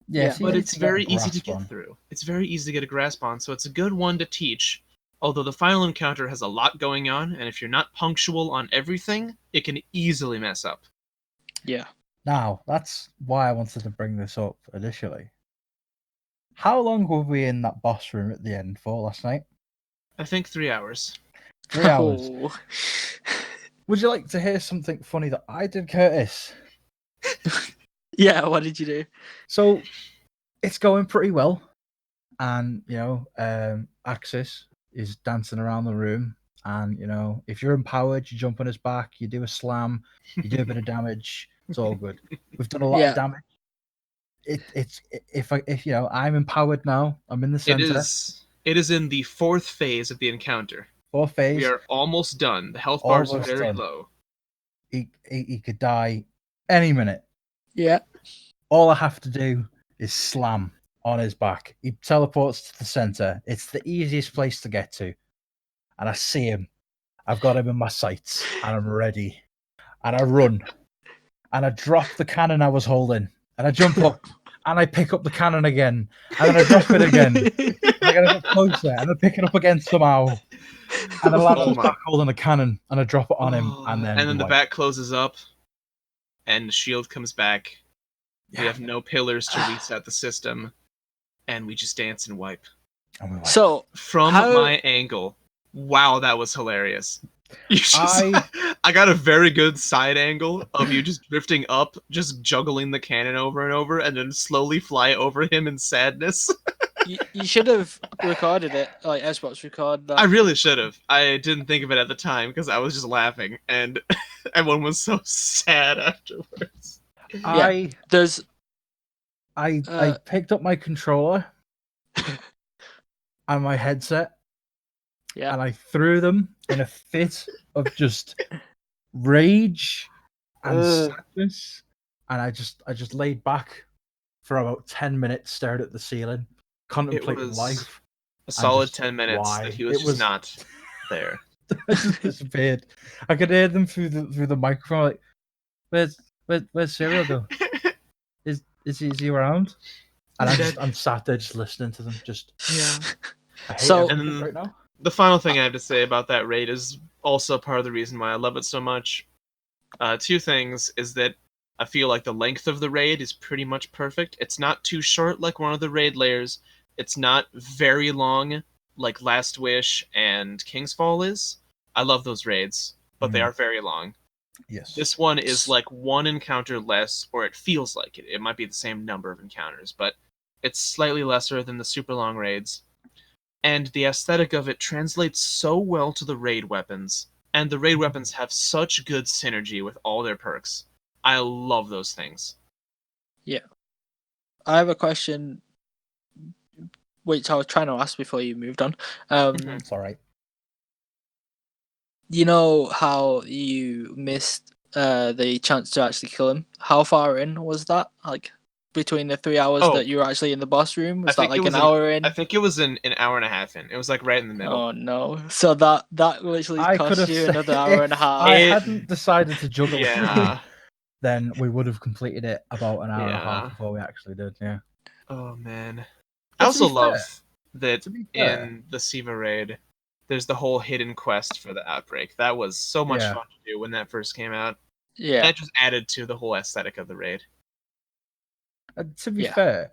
Yeah, Yeah. it's But easy it's to get a very easy to grasp get on. through. It's very easy to get a grasp on, so it's a good one to teach. Although the final encounter has a lot going on, and if you're not punctual on everything, it can easily mess up. Yeah. Now, that's why I wanted to bring this up initially. How long were we in that boss room at the end for last night? I think 3 hours. 3 hours. Oh. Would you like to hear something funny that I did, Curtis? Yeah, what did you do? So it's going pretty well, and Axis is dancing around the room, and if you're empowered, you jump on his back, you do a slam, you do a bit of damage. It's all good. We've done a lot of Yeah. damage. If I'm empowered now, I'm in the center. It is in the fourth phase of the encounter. Fourth We phase, are almost done. The health bar is almost very done. low. He could die any minute. Yeah. All I have to do is slam on his back. He teleports to the center. It's the easiest place to get to. And I see him. I've got him in my sights. And I'm ready. And I run. And I drop the cannon I was holding. And I jump up. And I pick up the cannon again. And then I drop it again. And I get a bit closer. And I pick it up again somehow. And then Oh Lano's my- back holding the cannon. And I drop it on him. And then the wipe. back closes up, and the shield comes back. We Yeah. have no pillars to reset the system, and we just dance and wipe. And we wipe. So From How- my angle, wow, that was hilarious. You just, I- I got a very good side angle of you just drifting up, just juggling the cannon over and over, and then slowly fly over him in sadness. you should have recorded it, like Xbox record that. I really should have. I didn't think of it at the time because I was just laughing, and everyone was so sad afterwards. There's I picked up my controller and my headset yeah. and I threw them in a fit of just rage and sadness, and I just laid back for about 10 minutes, stared at the ceiling, contemplating was life. A solid just 10 minutes why. that he was It just was- not there. I just disappeared. I could hear them through the microphone, like, where's Serial go? Is he around? And I'm sat there just listening to them. Just Yeah. I hate So- everything And- right now. The final thing I have to say about that raid is also part of the reason why I love it so much. Two things is that I feel like the length of the raid is pretty much perfect. It's not too short like one of the raid layers. It's not very long like Last Wish and King's Fall is. I love those raids, but they Mhm. are very long. Yes. This one is like one encounter less, or it feels like it. It might be the same number of encounters, but it's slightly lesser than the super long raids. And the aesthetic of it translates so well to the raid weapons. And the raid weapons have such good synergy with all their perks. I love those things. I have a question which I was trying to ask before you moved on. Mhm. It's all right. You know how you missed the chance to actually kill him? How far in was that? Like between the 3 hours Oh. that you were actually in the boss room? I Was that think it like was an hour in? I think it was an hour and a half in. It was like right in the middle. Oh no! So that literally I could cost have you said another hour and a if half. I It- hadn't decided to juggle it, Yeah. then we would have completed it about an hour and a Yeah. half before we actually did. Yeah. Oh man. But I to be also fair- love that To be fair, in the Siva raid, there's the whole hidden quest for the outbreak. That was so much Yeah. fun to do when that first came out. Yeah, That just added to the whole aesthetic of the raid. to be Yeah. fair,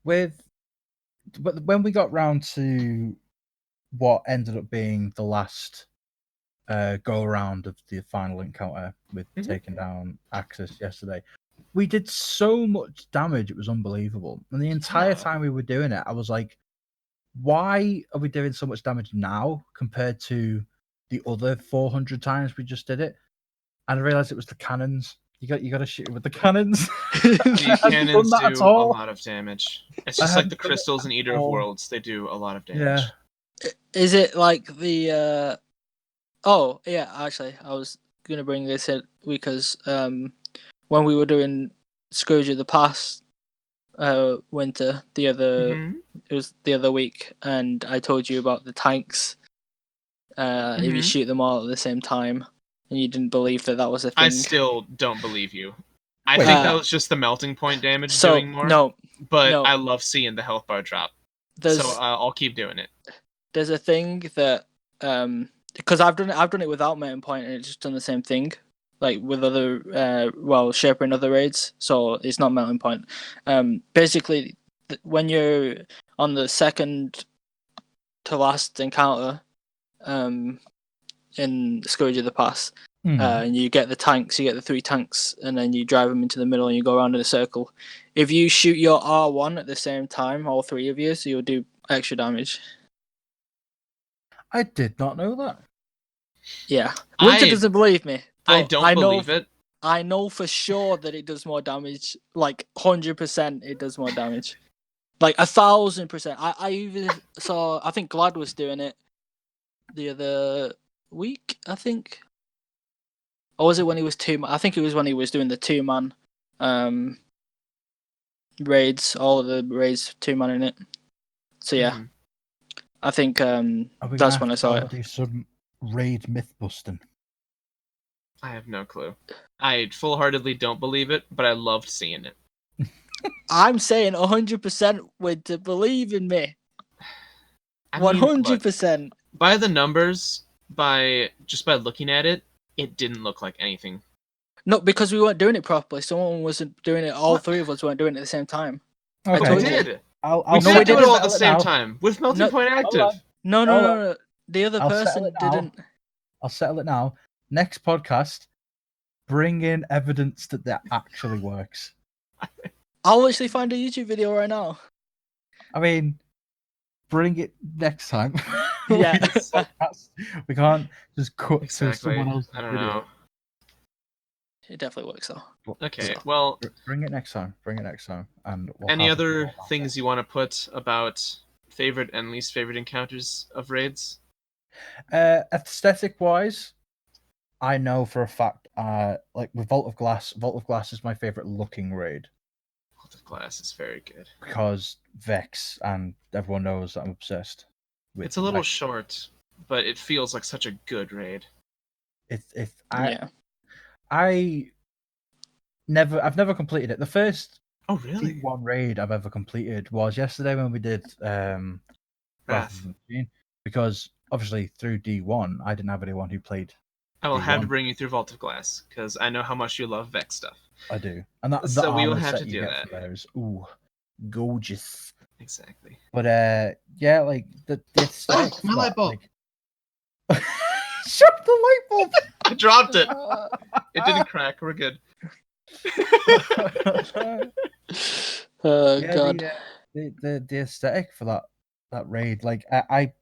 but when we got round to what ended up being the last go around of the final encounter with taking down Axis yesterday. We did so much damage; it was unbelievable. And the entire time we were doing it, I was like, "Why are we doing so much damage now compared to the other 400 times we just did it?" And I realized it was the cannons. You got to shoot with the cannons. The cannons do a lot of damage. It's just like the crystals in Eater of Worlds. They do a lot of damage. Yeah. Is it like the? Oh yeah, actually, I was gonna bring this in because when we were doing Scourge of the Past winter it was the other week, and I told you about the tanks. If you shoot them all at the same time, and you didn't believe that was a thing. I still don't believe you. I think that was just the melting point damage doing more. No, I love seeing the health bar drop. So I'll keep doing it. There's a thing that because I've done it without melting point, and it's just done the same thing, like with other Shaper and other raids. So it's not melting point. Basically, when you're on the second to last encounter, in Scourge of the Pass, and you get the tanks, you get the 3 tanks, and then you drive them into the middle and you go around in a circle. If you shoot your R1 at the same time, all 3 of you, so you'll do extra damage. I did not know that. Yeah. Winter doesn't believe me. I don't believe it. I know for sure that it does more damage. Like 100% it does more damage. Like 1,000%. I even saw, I think Glad was doing it the other week, I think. Or was it when he was 2 man? I think it was when he was doing the 2-man raids, all of the raids 2-man in it. So yeah. I think that's when I saw it. Do some raid myth busting. I have no clue. I full-heartedly don't believe it, but I loved seeing it. I'm saying 100% to believe in me. 100%. Look, by the numbers, by looking at it, it didn't look like anything. No, because we weren't doing it properly. Someone wasn't doing it. All 3 of us weren't doing it at the same time. Okay. I told you. You. We did do it all at the same time with melting point active. No. The other person didn't. I'll settle it now. Next podcast, bring in evidence that actually works. I'll actually find a YouTube video right now. I mean, bring it next time. Yeah. We can't just cut to someone else's I don't video. know. It definitely works though. Okay, well, bring it next time. And any other things you want to put about favorite and least favorite encounters of raids? Aesthetic wise, I know for a fact, like with Vault of Glass is my favorite looking raid. Vault of Glass is very good because Vex, and everyone knows that I'm obsessed with. It's a little short, but it feels like such a good raid. I've never completed it. The first D1 raid I've ever completed was yesterday when we did Wrath, because obviously through D1 I didn't have anyone who played. I will have to bring you through Vault of Glass because I know how much you love Vex stuff. I do, and so we will have to do that. There is gorgeous. Exactly. But yeah, like the aesthetic. My light bulb. Shut the light bulb! I dropped it. It didn't crack. We're good. God. The aesthetic for that raid, like I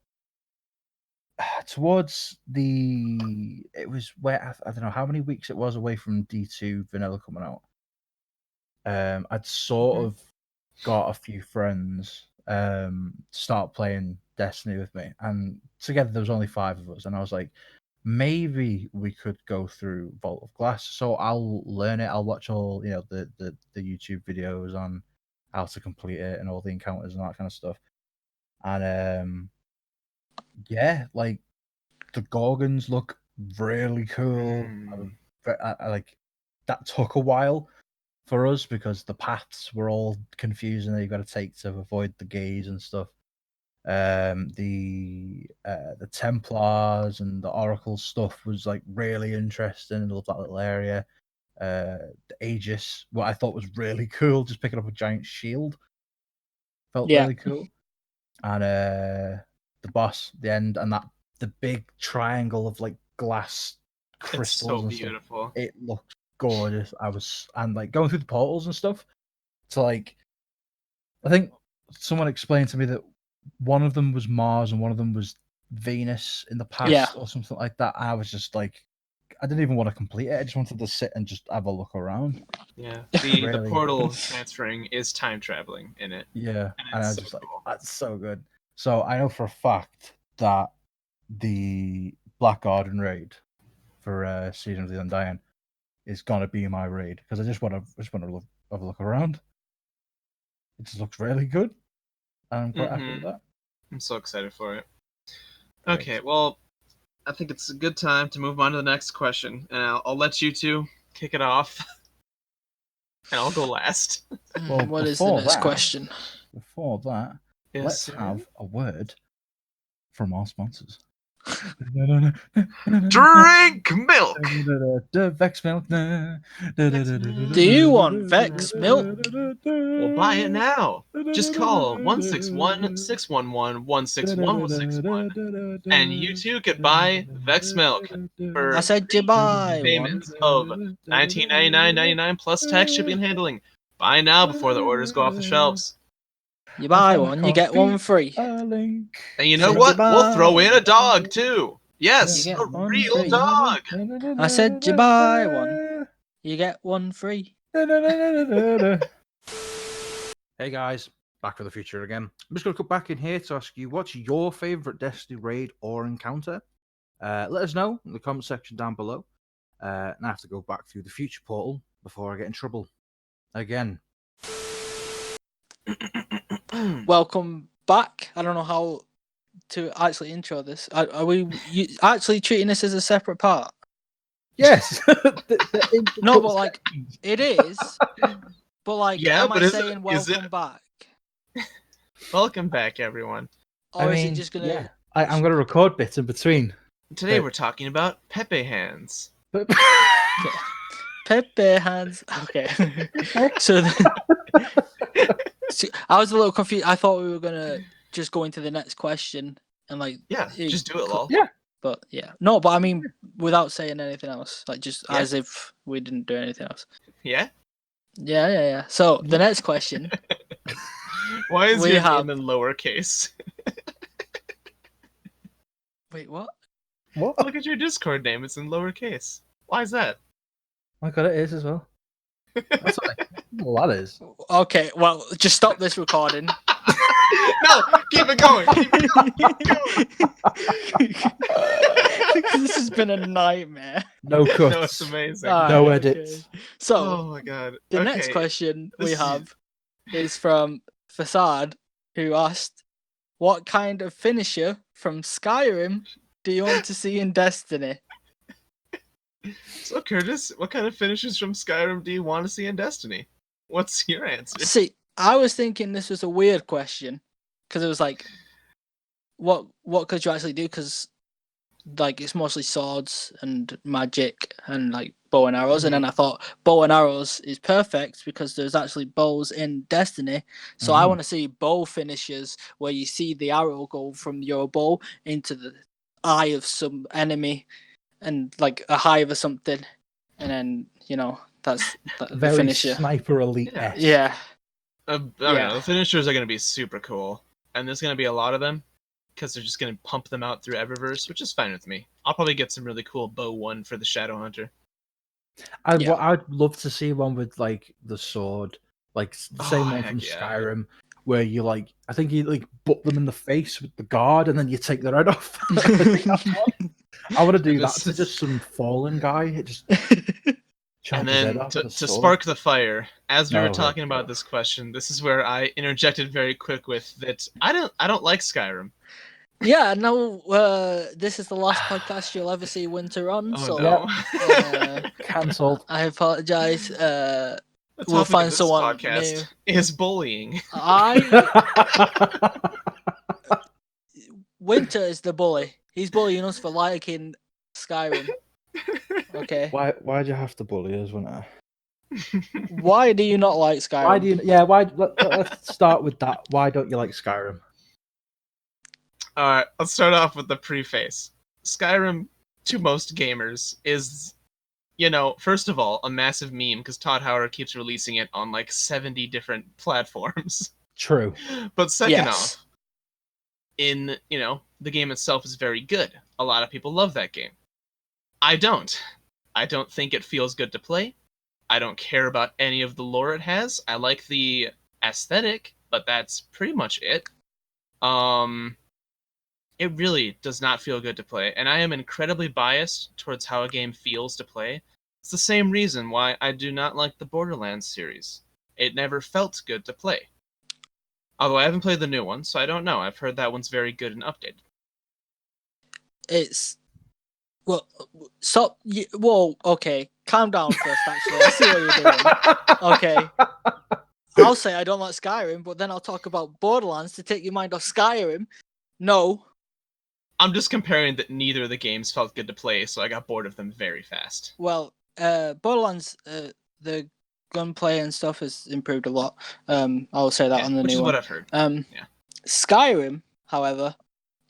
towards it was where I don't know how many weeks it was away from D2 vanilla coming out. I'd sort of got a few friends start playing Destiny with me, and together there was only 5 of us, and I was like, maybe we could go through Vault of Glass. So I'll learn it. I'll watch all the YouTube videos on how to complete it and all the encounters and that kind of stuff. And yeah, like the Gorgons look really cool. I like that took a while for us because the paths were all confusing that you've got to take to avoid the gaze and stuff. The Templars and the Oracle stuff was like really interesting. I love that little area. The Aegis, what I thought was really cool, just picking up a giant shield, felt really cool. And the boss, the end, and the big triangle of like glass It's crystals so and stuff. beautiful. It looked gorgeous. And like going through the portals and stuff. So like, I think someone explained to me that one of them was Mars and one of them was Venus in the past Yeah. or something like that. I was just like, I didn't even want to complete it. I just wanted to sit and just have a look around. Yeah, the Really? portal transferring is time traveling in it. Yeah, And and I it's was so just like, cool. that's so good. So I know for a fact that the Black Garden raid for Season of the Undying is gonna be my raid because I just want to have a look around. It just looks really good, and I'm quite happy with that. I'm so excited for it. Great. Okay, well, I think it's a good time to move on to the next question, and I'll let you two kick it off, and I'll go last. Well, What is the before next that- question? Before that, Yes, let's sir. have a word from our sponsors. Drink milk. Vex milk. Do you want Vex milk? We'll buy it now. Just call 161-611-16161, and you too could buy Vex milk for I said you buy one. payments of $19.99.99 plus tax, shipping, and handling. Buy now before the orders go off the shelves. You buy one, you get one free. And you know Said what? you We'll throw buy in a dog too. Yes, You a get one real free. dog. I said you buy one, you get one free. Hey guys, back for the future again. I'm just going to come back in here to ask you, what's your favourite Destiny raid or encounter? Let us know in the comment section down below. And I have to go back through the future portal before I get in trouble again. Welcome back. I don't know how to actually intro this. Are we actually treating this as a separate part? Yes. No, but like it is. But like, Yeah, am but I is it- saying is it- welcome back, Welcome back, everyone. or is it just gonna? Yeah. I'm going to record bits in between. Today But- we're talking about Pepe hands. Pepe hands. Okay. So I was a little confused. I thought we were gonna just go into the next question and like. Yeah, just do it, lol. Yeah. But yeah, no. But I mean, without saying anything else, like just Yeah. as if we didn't do anything else. Yeah? Yeah. So the next question. Why is We your have- name in lowercase? Wait, what? What? Look at your Discord name, it's in lowercase. Why is that? My God, it is as well. That's what that is. Okay, well, just stop this recording. No, keep it going. This has been a nightmare. No cuts. No, it's amazing. Alright, No okay. edits. So Oh my god. the Okay. next question we this is- have is from Facade, who asked, "What kind of finisher from Skyrim do you want to see in Destiny?" So, Curtis, what kind of finishes from Skyrim do you want to see in Destiny? What's your answer? See, I was thinking this was a weird question because it was like, what could you actually do? Because like it's mostly swords and magic and like bow and arrows, and then I thought bow and arrows is perfect because there's actually bows in Destiny. So I Mhm. want to see bow finishes where you see the arrow go from your bow into the eye of some enemy and like a hive or something, and then that's the Very finisher. sniper elite. Yeah. I don't Yeah. know. The finishers are going to be super cool, and there's going to be a lot of them because they're just going to pump them out through Eververse, which is fine with me. I'll probably get some really cool bow one for the Shadow Hunter. I'd love to see one with like the sword, like the same one heck from yeah. Skyrim, where you like, I think you like butt them in the face with the guard, and then you take their head off. I want to do that to just some fallen guy. It just chop And his head then off to with a sword. spark the fire, as we were Oh, talking heck about yeah. this question, this is where I interjected very quick with that I don't like Skyrim. Yeah, no, this is the last podcast you'll ever see Winter on, Oh so no. Cancelled. I apologize. The We'll topic find of this someone podcast new. is bullying. Winter is the bully. He's bullying us for liking Skyrim. Okay. Why'd you have to bully us, Winter? Why do you not like Skyrim? Why do you? Yeah, why? Let's start with that. Why don't you like Skyrim? Alright, let's start off with the preface. Skyrim to most gamers is, first of all, a massive meme because Todd Howard keeps releasing it on like 70 different platforms. True. But second Yes. off, the game itself is very good. A lot of people love that game. I don't. I don't think it feels good to play. I don't care about any of the lore it has. I like the aesthetic, but that's pretty much it. It really does not feel good to play, and I am incredibly biased towards how a game feels to play. It's the same reason why I do not like the Borderlands series. It never felt good to play. Although I haven't played the new one, so I don't know. I've heard that one's very good and updated. It's well, stop. Whoa, okay, calm down first. Actually, I see what you're doing. Okay, I'll say I don't like Skyrim, but then I'll talk about Borderlands to take your mind off Skyrim. No, I'm just comparing that neither of the games felt good to play, so I got bored of them very fast. well, Borderlands, the gunplay and stuff has improved a lot. I'll say that on the which new is one. what I've heard. Yeah. Skyrim, however,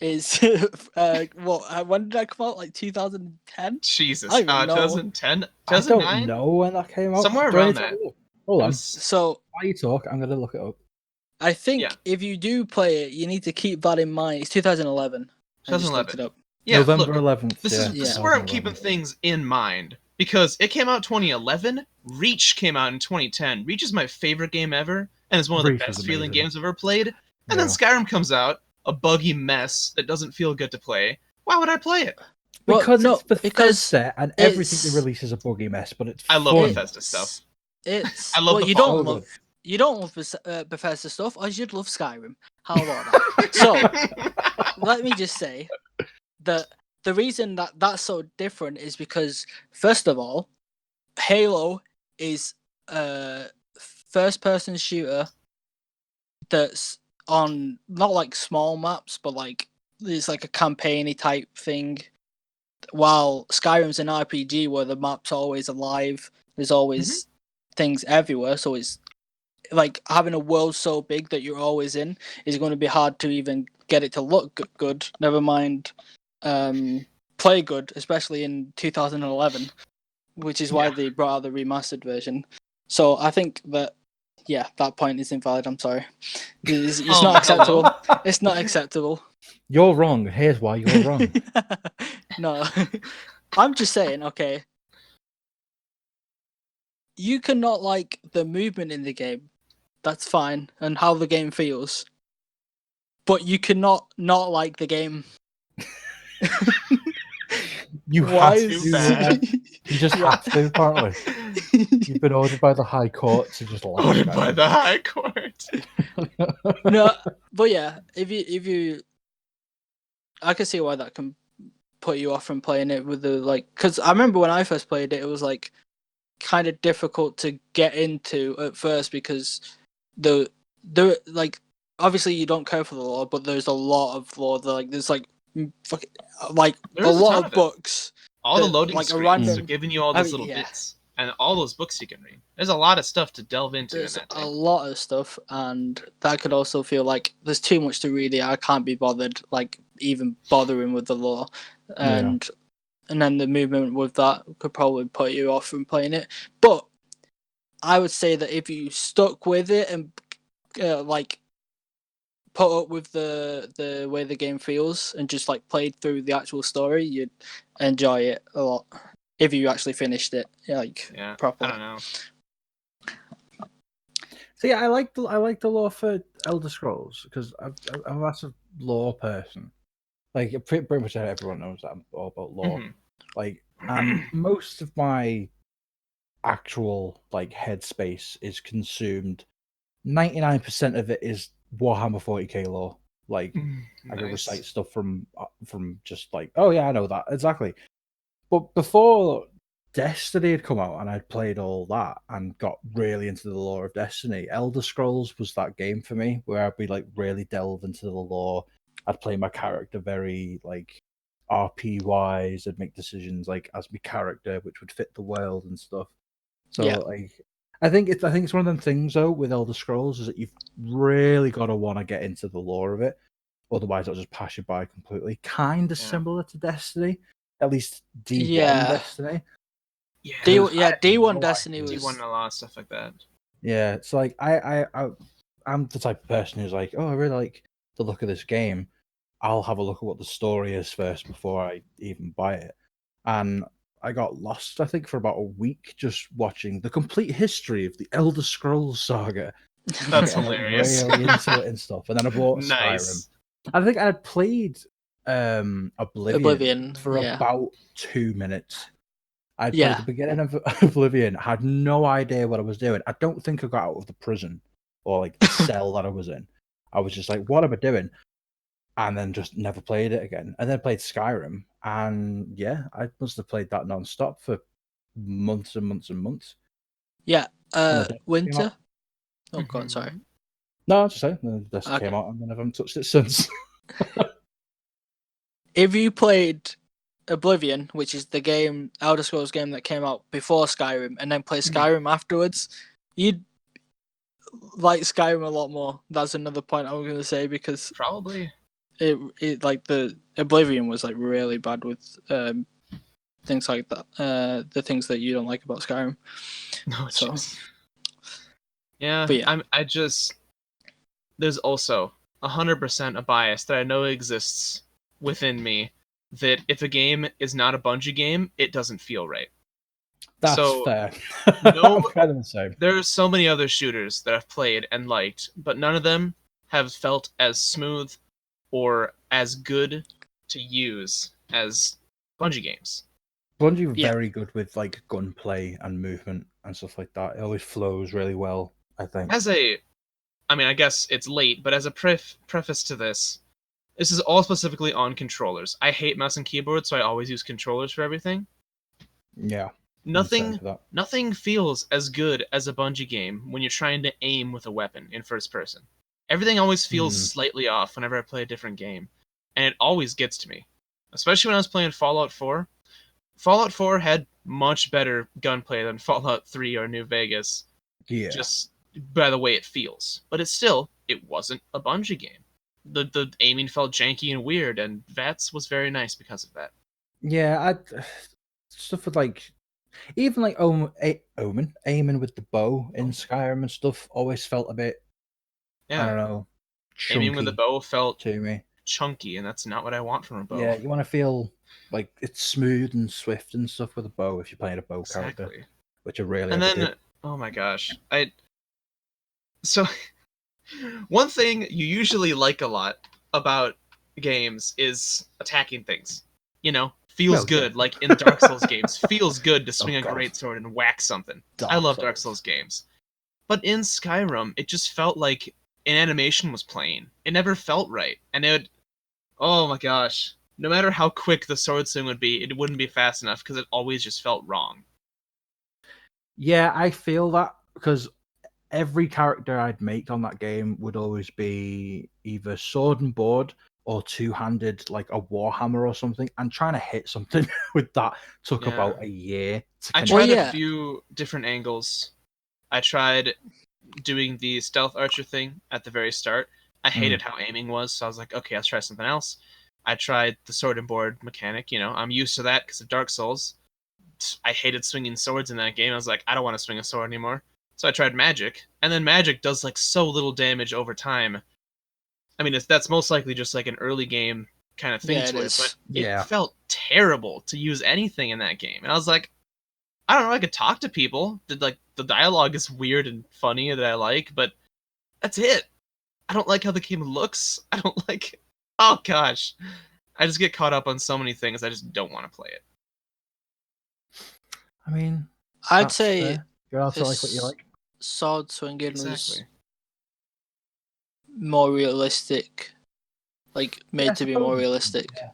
is when did that come out? Like 2010? Jesus. I don't even know. 2010? I 2009? don't know when that came out. Somewhere Do I around need to that. have a look? Hold on. So While you talk, I'm going to look it up. I think Yeah. if you do play it, you need to keep that in mind. It's 2011. I just looked 2011. it up. Yeah, November look, 11th. this yeah, is where I'm 2011. keeping things in mind. Because it came out 2011, Reach came out in 2010. Reach is my favorite game ever, and it's one of the Reach was best feeling amazing. games I've ever played. And then Yeah. Skyrim comes out, a buggy mess that doesn't feel good to play. Why would I play it? Well, Because no, it's Bethesda and everything they it's- release is a buggy mess, but it's I love fun. Bethesda stuff. It's I love well, the you Fallout. don't love Bethesda stuff, or you'd love Skyrim. How about that? So let me just say that the reason that that's so different is because, first of all, Halo is a first-person shooter that's on not like small maps, but like it's like a campaigny type thing. While Skyrim's an RPG where the map's always alive, there's always things everywhere, so it's like having a world so big that you're always in is going to be hard to even get it to look good. Never mind play good, especially in 2011, which is why they brought out the remastered version. So I think that that point is invalid. I'm sorry, it's not acceptable. hello. It's not acceptable. You're wrong. Here's why you're wrong. No, I'm just saying. Okay, you cannot like the movement in the game. That's fine, and how the game feels. But you cannot not like the game. You Why have is- to. bad. You just have to, apparently. You've been ordered by the High Court to just like Ordered by the High Court. No, but yeah, if you, I can see why that can put you off from playing it with the because I remember when I first played it, it was like kind of difficult to get into at first because the like obviously you don't care for the lore, but there's a lot of lore. There's like There's a a lot ton of of it. books. All the that, loading like, a screens random- are giving you all those little bits. And all those books you can read. There's a lot of stuff to delve into There's in that a thing. lot of stuff, and that could also feel like there's too much to read. I can't be bothered, like even bothering with the lore, and then the movement with that could probably put you off from playing it. But I would say that if you stuck with it and put up with the way the game feels and just like played through the actual story, you'd enjoy it a lot if you actually finished it properly. I don't know. See, I like the lore for Elder Scrolls because I'm a massive lore person. Like pretty much everyone knows that I'm all about lore. Like, and most of my actual headspace is consumed. 99% of it is Warhammer 40k lore. I can recite stuff from just oh yeah, I know that exactly. But before Destiny had come out and I'd played all that and got really into the lore of Destiny, Elder Scrolls was that game for me where I'd be really delve into the lore. I'd play my character very RP wise. I'd make decisions as my character which would fit the world and stuff. So I think it's one of them things though with Elder Scrolls is that you've really got to want to get into the lore of it, otherwise it'll just pass you by completely. Kind of similar to Destiny. at least D1 Yeah. Destiny. Yeah, D1 no Destiny idea. was. D1 and a lot of stuff like that. Yeah, it's like I'm the type of person who's like, oh, I really like the look of this game. I'll have a look at what the story is first before I even buy it. And I got lost, I think, for about a week just watching the complete history of the Elder Scrolls saga. That's Getting, like, hilarious. really into it and stuff. And then I bought Skyrim. Nice. I think I had played Oblivion for yeah. about 2 minutes. I'd Yeah. played the beginning of Oblivion, had no idea what I was doing. I don't think I got out of the prison or like the cell that I was in. I was just like, what am I doing? And then just never played it again. And then played Skyrim. And yeah, I must have played that non-stop for months and months and months. Yeah. When the Destiny came Winter. out. Oh god, sorry. No, I'll just say the Destiny Okay. came out and then I haven't touched it since. If you played Oblivion, which is the game, Elder Scrolls game that came out before Skyrim, and then play Skyrim afterwards, you'd like Skyrim a lot more. That's another point I was going to say, because Probably. it like the Oblivion was like really bad with things like that. The things that you don't like about Skyrim. No, So- jeez. Yeah, But yeah. I just there's also 100% a bias that I know exists within me that if a game is not a Bungie game, it doesn't feel right. That's So, fair. no- I'm kind of the same. There are so many other shooters that I've played and liked, but none of them have felt as smooth or as good to use as Bungie games. Bungie were Yeah. very good with like gunplay and movement and stuff like that. It always flows really well, I think. I guess it's late, but as a preface to this is all specifically on controllers. I hate mouse and keyboard, so I always use controllers for everything. Yeah. I'm the same for that. Nothing feels as good as a Bungie game when you're trying to aim with a weapon in first person. Everything always feels slightly off whenever I play a different game, and it always gets to me. Especially when I was playing Fallout 4. Fallout 4 had much better gunplay than Fallout 3 or New Vegas, Yeah. just by the way it feels. But it wasn't a Bungie game. The aiming felt janky and weird, and VATS was very nice because of that. Yeah, stuff with like even like Omen aiming with the bow in Skyrim and stuff always felt a bit I Yeah, don't know, chunky aiming with a bow felt to me. chunky, and that's not what I want from a bow. Yeah, you want to feel like it's smooth and swift and stuff with a bow if you're playing a bow character, Exactly. which I really And ever then, did. oh my gosh, so one thing you usually like a lot about games is attacking things. You know, feels Well, yeah. good, like in Dark Souls games. Feels good to swing a God. greatsword and whack something. Dark I love Souls. Dark Souls games. But in Skyrim, it just felt like an animation was playing. It never felt right. And oh my gosh. No matter how quick the sword swing would be, it wouldn't be fast enough because it always just felt wrong. Yeah, I feel that because every character I'd make on that game would always be either sword and board or two-handed, like a warhammer or something. And trying to hit something with that took Yeah. about a year to I connect. tried yeah. a few different angles. I tried doing the stealth archer thing at the very start. I hated how aiming was, so I was like, okay, let's try something else. I tried the sword and board mechanic. You know, I'm used to that because of Dark Souls. I hated swinging swords in that game. I was like, I don't want to swing a sword anymore. So I tried magic, and then magic does like so little damage over time. I mean, that's most likely just like an early game kind of thing Yeah, to it it, is. but Yeah. it felt terrible to use anything in that game. And I was like, I don't know, I could talk to people. The dialogue is weird and funny that I like, but that's it. I don't like how the game looks. I don't like. Oh gosh, I just get caught up on so many things. I just don't want to play it. I mean, I'd that's say fair. You're allowed to like what you this like. sword swinging was Exactly. more realistic, like made Yeah, to be suppose more it's- realistic yeah.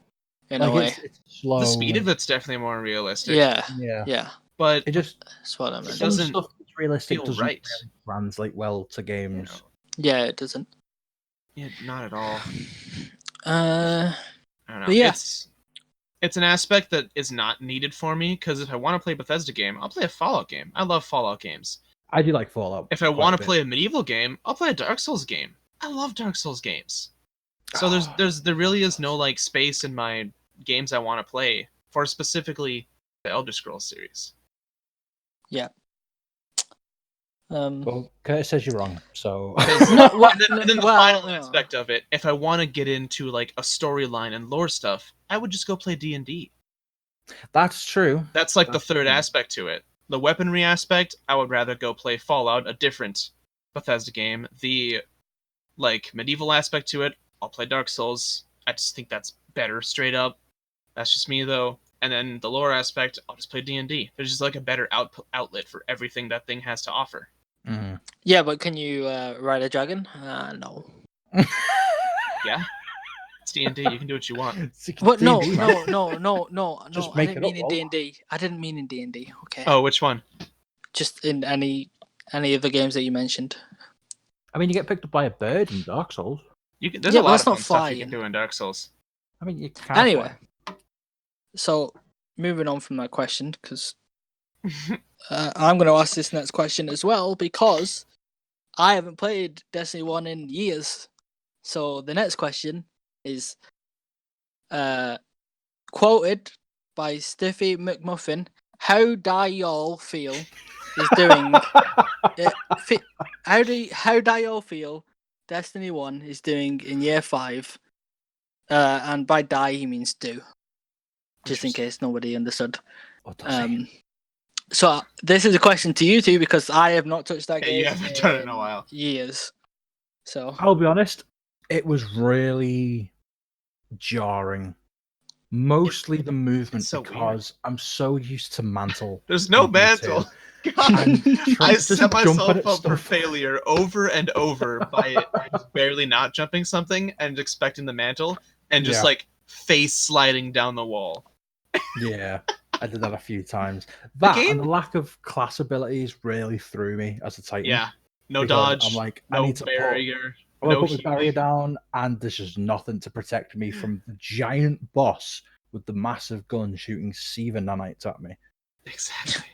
in a way. It's slow. The speed of and- it's definitely more realistic. Yeah, Yeah. yeah, but It just that's what I meant. some doesn't stuff that's realistic feel doesn't right. really translate well to you games. know, Yeah, it doesn't. yeah, not at all. Uh, I don't know. But yeah. It's an aspect that is not needed for me because if I want to play a Bethesda game, I'll play a Fallout game. I love Fallout games. I do like Fallout. If I quite want a to bit. play a medieval game, I'll play a Dark Souls game. I love Dark Souls games. So Ah. there really is no like space in my games I want to play for specifically the Elder Scrolls series. Yeah. Well, Curtis says you're wrong, so... No, well, And then the well, final aspect of it, if I want to get into like a storyline and lore stuff, I would just go play D&D. That's true. That's like the That's third true. aspect to it. The weaponry aspect, I would rather go play Fallout, a different Bethesda game. The like medieval aspect to it, I'll play Dark Souls. I just think that's better straight up. That's just me though. And then the lore aspect, I'll just play D&D. There's just like a better outlet for everything that thing has to offer. Mm. yeah, but can you ride a dragon? No. Yeah, it's D&D. You can do what you want. What? No, D&D, man. no. Just I make didn't it mean up, in lol. D&D. I didn't mean in D&D. Okay. Oh, which one? Just in any of the games that you mentioned. I mean, you get picked up by a bird in Dark Souls. You can, there's Yeah, a but lot that's of not fun stuff you can flying. do in Dark Souls. I mean, you can't Anyway, fly. so moving on from that question, because I'm going to ask this next question as well, because I haven't played Destiny 1 in years. So the next question is quoted by Stiffy McMuffin. How do y'all feel is doing? How do y'all feel Destiny 1 is doing in year 5? And by die he means do. Just in case nobody understood. What does he? So this is a question to you two because I have not touched that Yeah, you game haven't done it in a while. years. So I'll be honest, it was really jarring. Mostly the movement, so because I'm so used to mantle. There's no in D2. mantle. And God, I Trump set doesn't jump myself at up for stuff. failure over and over by just barely not jumping something and expecting the mantle and just Yeah. like face sliding down the wall. Yeah, I did that a few times. That game? and the lack of class abilities really threw me as a Titan. Yeah, no because dodge, I'm like, I no need to barrier, I want no to put my barrier healing. down, and there's just nothing to protect me from the giant boss with the massive gun shooting Seaver nanites at me. Exactly.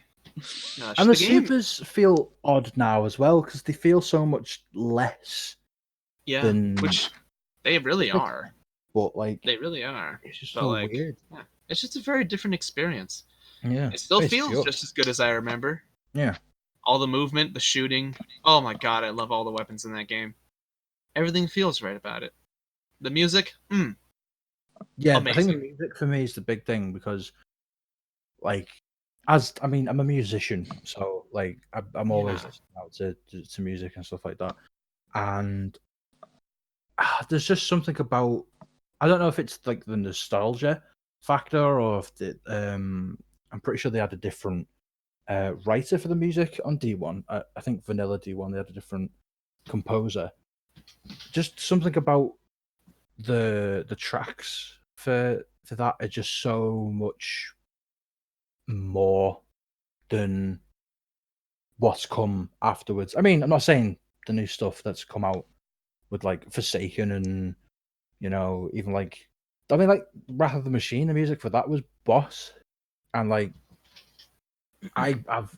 Gosh, And the game, supers feel odd now as well, because they feel so much less yeah, than. which they really are. But like, They really are. it's just But so like, weird. yeah, it's just a very different experience. Yeah, It still it feels sucks. just as good as I remember. Yeah, All the movement, the shooting. Oh my god, I love all the weapons in that game. Everything feels right about it. The music, yeah. I think the amazing. music for me is the big thing, because, like, I'm a musician, so like, I'm always Yeah. listening out to music and stuff like that, and there's just something about, I don't know if it's like the nostalgia factor, or if I'm pretty sure they had a different writer for the music on D1. I think Vanilla D1, they had a different composer. Just something about the tracks for that are just so much more than what's come afterwards. I mean, I'm not saying the new stuff that's come out with like Forsaken and, even like, I mean, like Wrath of the Machine, the music for that was boss, and like I've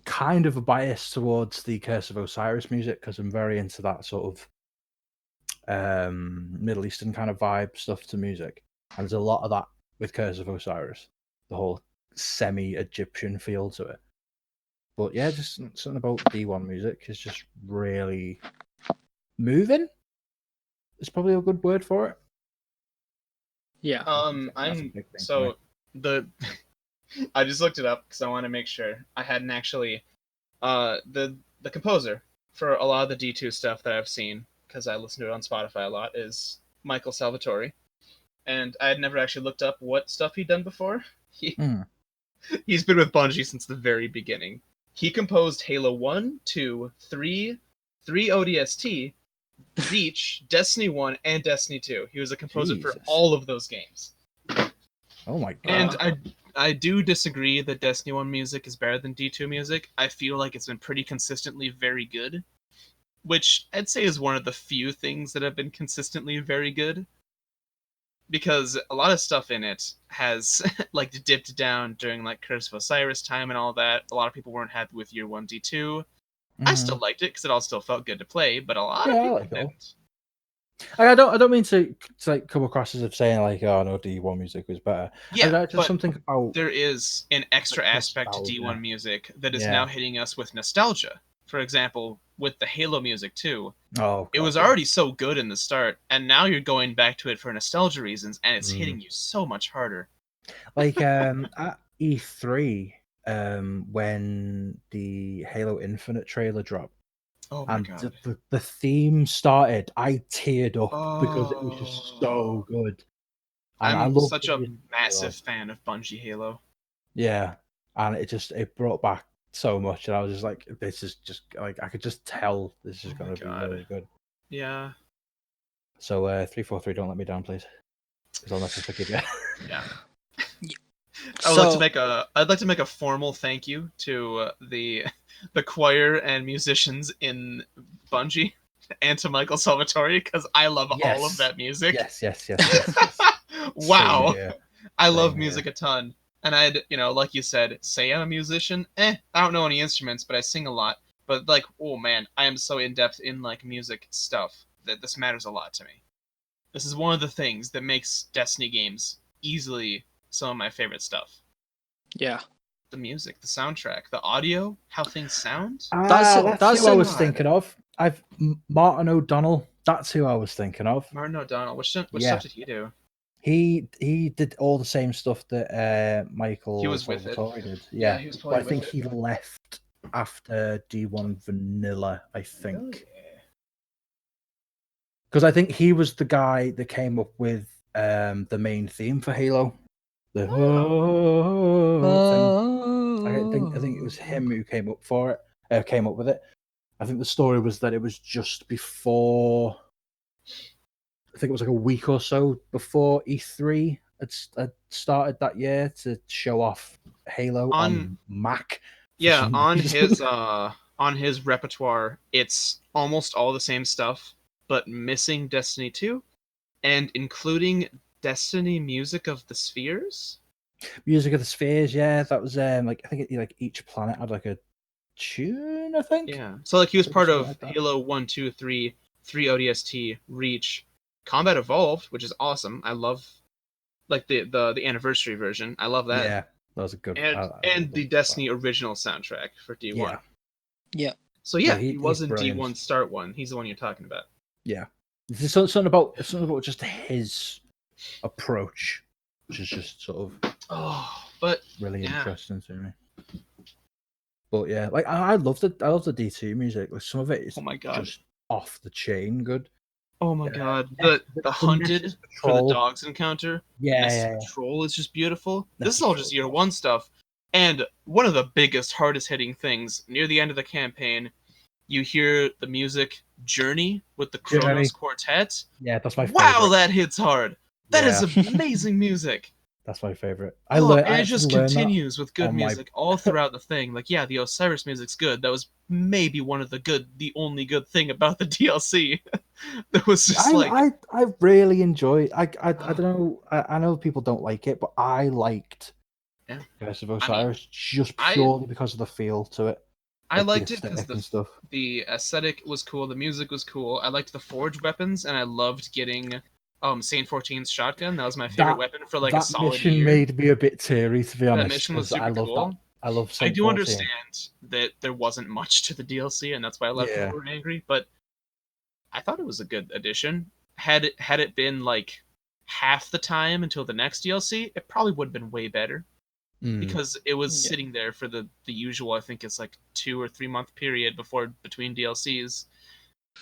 kind of a bias towards the Curse of Osiris music, because I'm very into that sort of Middle Eastern kind of vibe stuff to music, and there's a lot of that with Curse of Osiris, the whole semi-Egyptian feel to it. But yeah, just something about D1 music is just really moving. It's probably a good word for it. yeah. That's a I'm big thing for so me. the I just looked it up because I want to make sure I hadn't actually the composer for a lot of the D2 stuff that I've seen, because I listen to it on Spotify a lot, is Michael Salvatore, and I had never actually looked up what stuff he'd done before. He's been with Bungie since the very beginning. He composed Halo 1, 2, 3, 3 ODST, Reach, Destiny 1, and Destiny 2. He was a composer for Jesus. all of those games. Oh my god. And I do disagree that Destiny 1 music is better than D2 music. I feel like it's been pretty consistently very good, which I'd say is one of the few things that have been consistently very good, because a lot of stuff in it has like dipped down during like Curse of Osiris time and all that. A lot of people weren't happy with Year 1 D2. I still liked it because it all still felt good to play, but a lot of Yeah, I people like it all. didn't. I don't mean to like come across as if saying like, oh no, D1 music was better. Yeah, Just but something about there is an extra like aspect to nostalgia. D1 music that is Yeah. now hitting us with nostalgia. For example, with the Halo music too. Oh, It God, was yeah. already so good in the start, and now you're going back to it for nostalgia reasons, and it's hitting you so much harder. Like at E3, when the Halo Infinite trailer dropped, Oh my and god. the theme started, I teared up because it was just so good. And I I'm love such the a music of massive Halo. fan of Bungie Halo. Yeah, and it brought back so much, and I was just like, this is just like I could just tell this is Oh my going to be god. really good. Yeah. So 343, don't let me down, please, because I'll never forgive you. Yeah. So I'd like to make a formal thank you to the choir and musicians in Bungie and to Michael Salvatore because I love all of Yes. that music. Yes. Wow. Same here. I love Same music here. a ton. And like you said, say I'm a musician. I don't know any instruments, but I sing a lot. But like, oh man, I am so in depth in like music stuff that this matters a lot to me. This is one of the things that makes Destiny games easily some of my favorite stuff. yeah, The music, the soundtrack, the audio, how things sound. That's that's who I an was thinking of. Martin O'Donnell. That's who I was thinking of. Martin O'Donnell. Which Yeah. stuff did he do? He did all the same stuff that He Michael was with it. Salvatore did. Yeah, Yeah, he was but probably I think with he left after D1 Vanilla. I think because I think he was the guy that came up with the main theme for Halo. The thing. I think it was him who came up for it. Came up with it. I think the story was that it was just before. I think it was like a week or so before E3 had started that year to show off Halo on Mac. Yeah, Reason. on his repertoire, it's almost all the same stuff, but missing Destiny 2 and including Destiny Music of the Spheres. Music of the Spheres, yeah, that was like I think like each planet had like a tune. I think. Yeah, so like he was part Something of like that. Halo 1, 2, 3, 3 ODST, Reach, Combat Evolved, which is awesome. I love like the anniversary version. I love that. Yeah, that was a good. And I love the that. Destiny original soundtrack for D1. Yeah, yeah. So yeah, yeah, he he's wasn't brilliant. D1 Start One. He's the one you're talking about. Yeah, there's something about just his approach, which is just sort of But really yeah. interesting to me. But yeah, like I love the D2 music. Like some of it is Oh my god. just off the chain good. Oh my god. The The hunted Nessus for the Patrol. dogs encounter. Yeah, Nessus yeah. Patrol is just beautiful. This Nessus is all just Patrol. year one stuff. And one of the biggest, hardest hitting things near the end of the campaign, you hear the music Journey with the Kronos Journey. Quartet. Yeah, that's my Wow, favorite. that hits hard. That Yeah. is amazing music. That's my favorite. And I it actually just learned that continues with good on my- music all throughout the thing. Like, yeah, the Osiris music's good. That was maybe one of the only good thing about the DLC. That was just I really enjoy. I don't know. I know people don't like it, but I liked Curse of Osiris just purely because of the feel to it. I Like liked the it because aesthetic and stuff. the aesthetic was cool, the music was cool. I liked the forge weapons, and I loved getting Saint 14's shotgun. That was my favorite weapon for like a solid mission year. made me a bit teary, to be honest. That mission was super I love cool. that. I love I Saint do 14. understand that there wasn't much to the DLC, and that's why a lot of people were angry. But I thought it was a good addition. Had it been like half the time until the next DLC, it probably would have been way better. Because it was sitting there for the usual, I think it's like 2 or 3 month period between DLCs,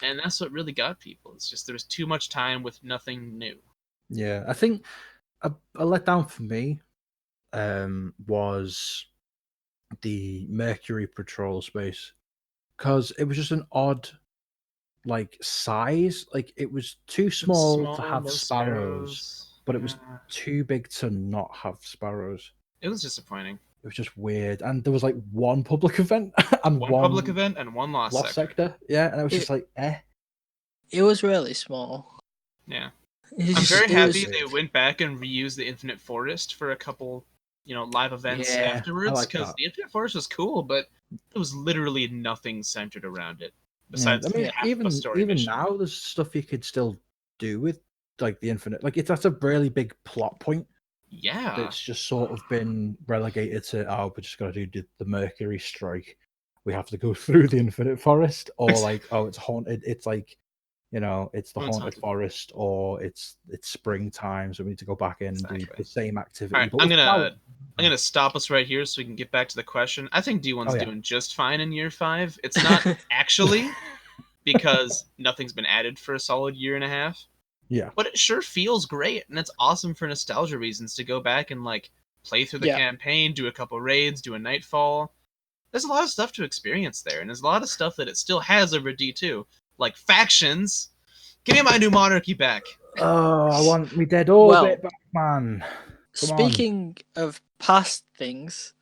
and that's what really got people. It's just there was too much time with nothing new. Yeah, I think a letdown for me was the Mercury Patrol space, because it was just an odd like size. Like it was too small to have no sparrows, but it was too big to not have sparrows. It was disappointing. It was just weird, and there was like one public event and one public event and one lost sector. Yeah, and I was just like, It was really small. Yeah, I'm very happy they went back and reused the Infinite Forest for a couple, live events afterwards, because the Infinite Forest was cool, but there was literally nothing centered around it besides I mean, half of a story even mission. now, there's stuff you could still do with like the infinite. Like that's a really big plot point Yeah. that's just sort of been relegated to we're just gonna do the Mercury strike. We have to go through the infinite forest, or like it's haunted. It's like it's the Oh, it's haunted haunted. forest, or it's springtime, so we need to go back in and do Exactly. the same All activity. right, But I'm with flowers. gonna stop us right here so we can get back to the question. I think D1's Oh, yeah. doing just fine in year 5. It's not actually because nothing's been added for a solid year and a half, Yeah. but it sure feels great, and it's awesome for nostalgia reasons to go back and like play through the Yeah. campaign, do a couple raids, do a nightfall. There's a lot of stuff to experience there, and there's a lot of stuff that it still has over D2, like factions. Give me my new monarchy back. Oh, I want me dead orbit back, man. Come on. Speaking of past things,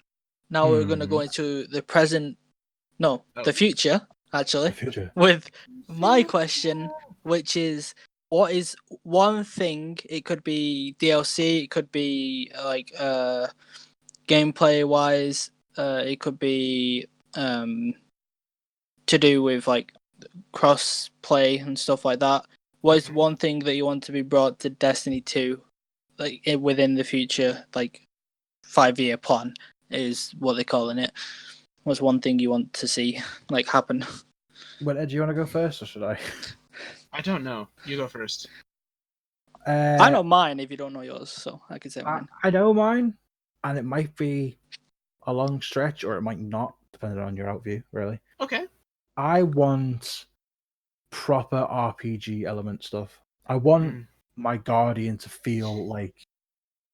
now we're going to go into the present. No, the future, actually. The future. With my question, which is, what is one thing? It could be DLC. It could be like gameplay wise. It could be to do with like cross play and stuff like that. What is one thing that you want to be brought to Destiny 2, like within the future, like 5-year plan is what they're calling it? What's one thing you want to see like happen? Well, Ed, do you want to go first, or should I? I don't know. You go first. I know mine if you don't know yours, so I can say mine. I know mine, and it might be a long stretch, or it might not, depending on your outview, really. Okay. I want proper RPG element stuff. I want my Guardian to feel like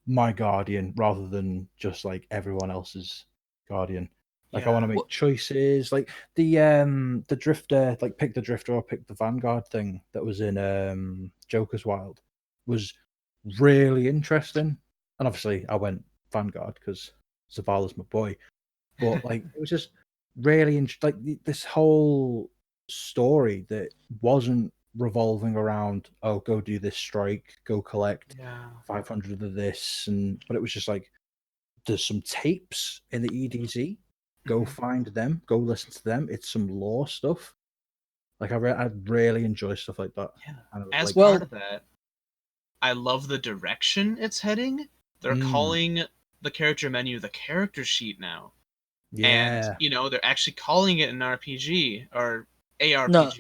my Guardian rather than just like everyone else's Guardian. Like I want to make choices, like the Drifter, like pick the Drifter or pick the Vanguard thing that was in Joker's Wild was really interesting. And obviously I went Vanguard because Zavala's my boy. But like it was just really like this whole story that wasn't revolving around go do this strike, go collect 500 of this, but it was just like there's some tapes in the EDZ. Go find them. Go listen to them. It's some lore stuff. Like I really enjoy stuff like that. Yeah. And As part of that, I love the direction it's heading. They're calling the character menu the character sheet now. Yeah. And they're actually calling it an RPG or ARPG. No,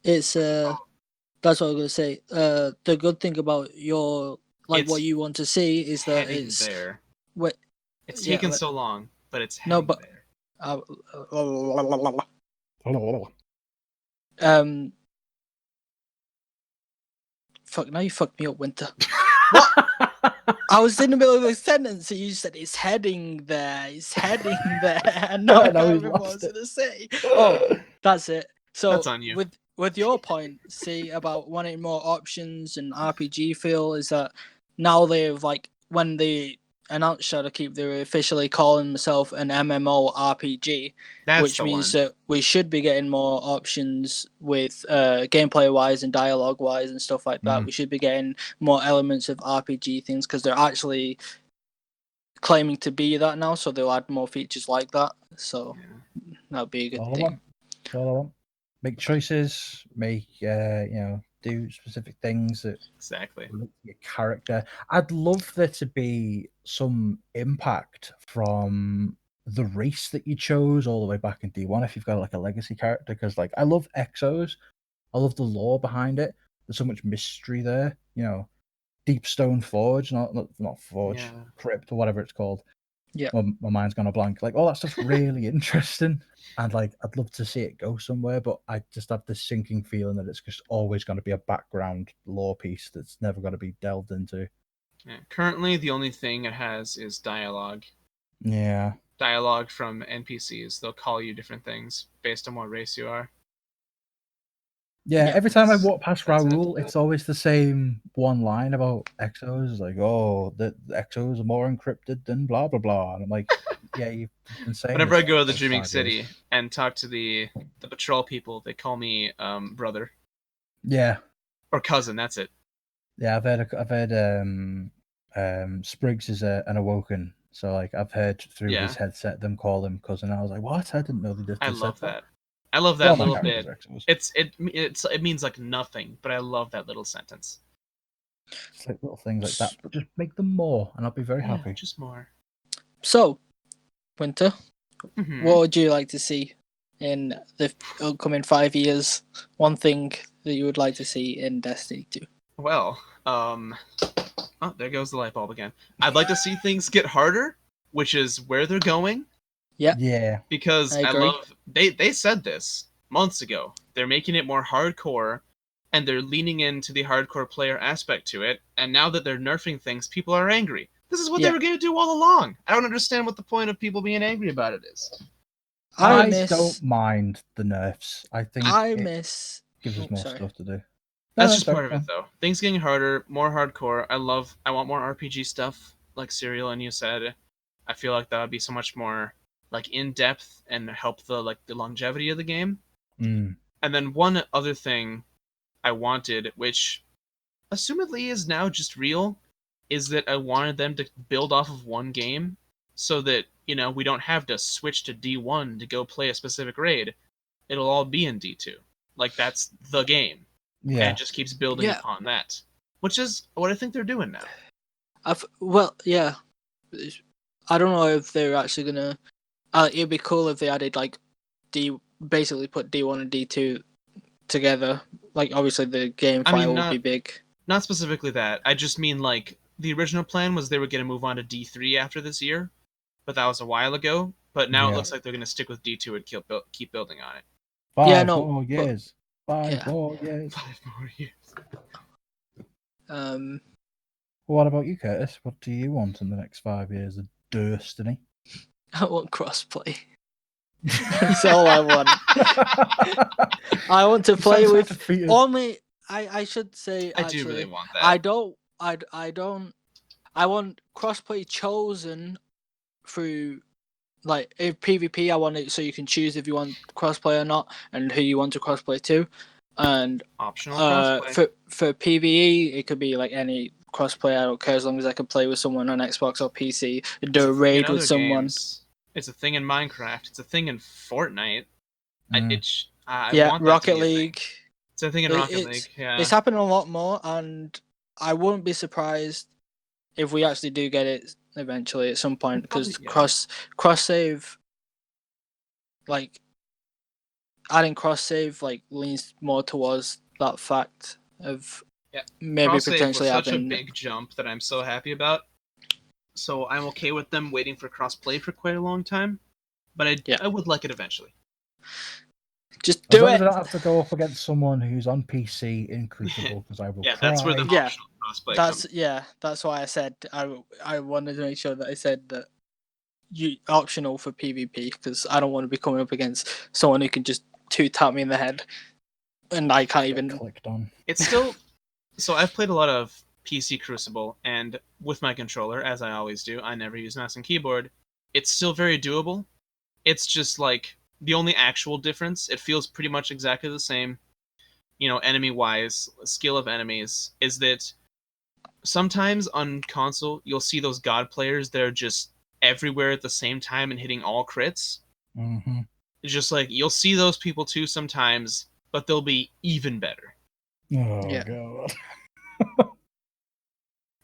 it's that's what I was gonna say. The good thing about your what you want to see is that it's there. What it's taken so long, but it's no, but there. Fuck! Now you fucked me up, Winter. What? I was in the middle of a sentence, and you said it's heading there. It's heading there. And now I can't remember what I was gonna say. Oh, that's it. So that's on you. With your point, see about wanting more options and RPG feel is that now they've when they announced Shadowkeep, they were officially calling themselves an MMO RPG, which means that we should be getting more options with gameplay wise and dialogue wise and stuff like that. We should be getting more elements of RPG things because they're actually claiming to be that now, so they'll add more features like that. So that'll be a good thing. That's all I want. Make choices, do specific things that your character. I'd love there to be some impact from the race that you chose all the way back in D1 if you've got like a legacy character, because like I love Exos. I love the lore behind it. There's so much mystery there, Deep Stone Forge, not Forge, Crypt or whatever it's called. Yeah, my mind's gone a blank. Like all that stuff's really interesting, and like I'd love to see it go somewhere, but I just have this sinking feeling that it's just always going to be a background lore piece that's never going to be delved into. Yeah. Currently, the only thing it has is dialogue. Yeah, dialogue from NPCs. They'll call you different things based on what race you are. Yeah, every time I walk past Raoul, it's always the same one line about Exos. Like, the Exos are more encrypted than blah, blah, blah. And I'm like, yeah, you've been saying Whenever I go to the Dreaming City and talk to the patrol people, they call me brother. Yeah. Or cousin, that's it. Yeah, I've heard Spriggs is an Awoken. So, like, I've heard through his headset them call him cousin. I was like, what? I didn't know they did. I love that. I love Well, that my little character's bit. excellent. It means like nothing, but I love that little sentence. It's like little things like that, but just make them more, and I'll be very Yeah, happy. just more. So, Winter, Mhm. what would you like to see in the upcoming 5 years? One thing that you would like to see in Destiny 2. Well, oh, there goes the light bulb again. I'd like to see things get harder, which is where they're going, Yeah. because I I agree. love they said this months ago. They're making it more hardcore, and they're leaning into the hardcore player aspect to it. And now that they're nerfing things, people are angry. This is what they Yeah. were going to do all along. I don't understand what the point of people being angry about it is. I don't mind the nerfs. I think I it miss. gives us Oh, more sorry. stuff to do. That's No, just sorry, part of it, though. Things getting harder, more hardcore. I want more RPG stuff, like Serial and you said. I feel like that would be so much more like in depth and help the longevity of the game. Mm. And then one other thing I wanted, which assumedly is now just real, is that I wanted them to build off of one game, so that we don't have to switch to D1 to go play a specific raid. It'll all be in D2. Like that's the game. And Yeah. it just keeps building Yeah. upon that, which is what I think they're doing now. Yeah. I don't know if they're actually gonna. It'd be cool if they added like basically put D1 and D2 together. Like obviously the game I mean, file would be big. not specifically that. I just mean like the original plan was they were going to move on to D3 after this year, but that was a while ago. But now it Yeah. looks like they're going to stick with D2 and keep building on it. 5 no, more but- years. 5 yeah. more years. 5 more years. What about you, Curtis? What do you want in the next 5 years of Destiny? I want crossplay. That's all I want. I want to play sound so with defeated. only. I should say I actually. do really want that. I don't. I want crossplay chosen through like if PvP. I want it so you can choose if you want crossplay or not, and who you want to crossplay to. And Optional crossplay. for PvE, it could be like any crossplay. I don't care as long as I can play with someone on Xbox or PC. Do a raid with someone. Games. It's a thing in Minecraft. It's a thing in Fortnite. Mm. I Yeah, want that Rocket to be a thing. League. It's a thing in Rocket League. Yeah. It's happening a lot more, and I wouldn't be surprised if we actually do get it eventually at some point, because cross save, like adding cross save, like leans more towards that fact of maybe Cross-save potentially was such having a big jump that I'm so happy about. So I'm okay with them waiting for cross-play for quite a long time, but I would like it eventually. Just As do long it. as I don't have to go up against someone who's on PC in Crucible, because I will cry. That's where the optional crossplay comes. That's why I said I wanted to make sure that I said that optional for PvP, because I don't want to be coming up against someone who can just tap me in the head, and I can't even clicked on. It's still so I've played a lot of PC Crucible, and with my controller, as I always do, I never use mouse and keyboard. It's still very doable. It's just like the only actual difference. It feels pretty much exactly the same, enemy-wise, skill of enemies, is that sometimes on console you'll see those god players that are just everywhere at the same time and hitting all crits. Mm-hmm. It's just like you'll see those people too sometimes, but they'll be even better. Oh god.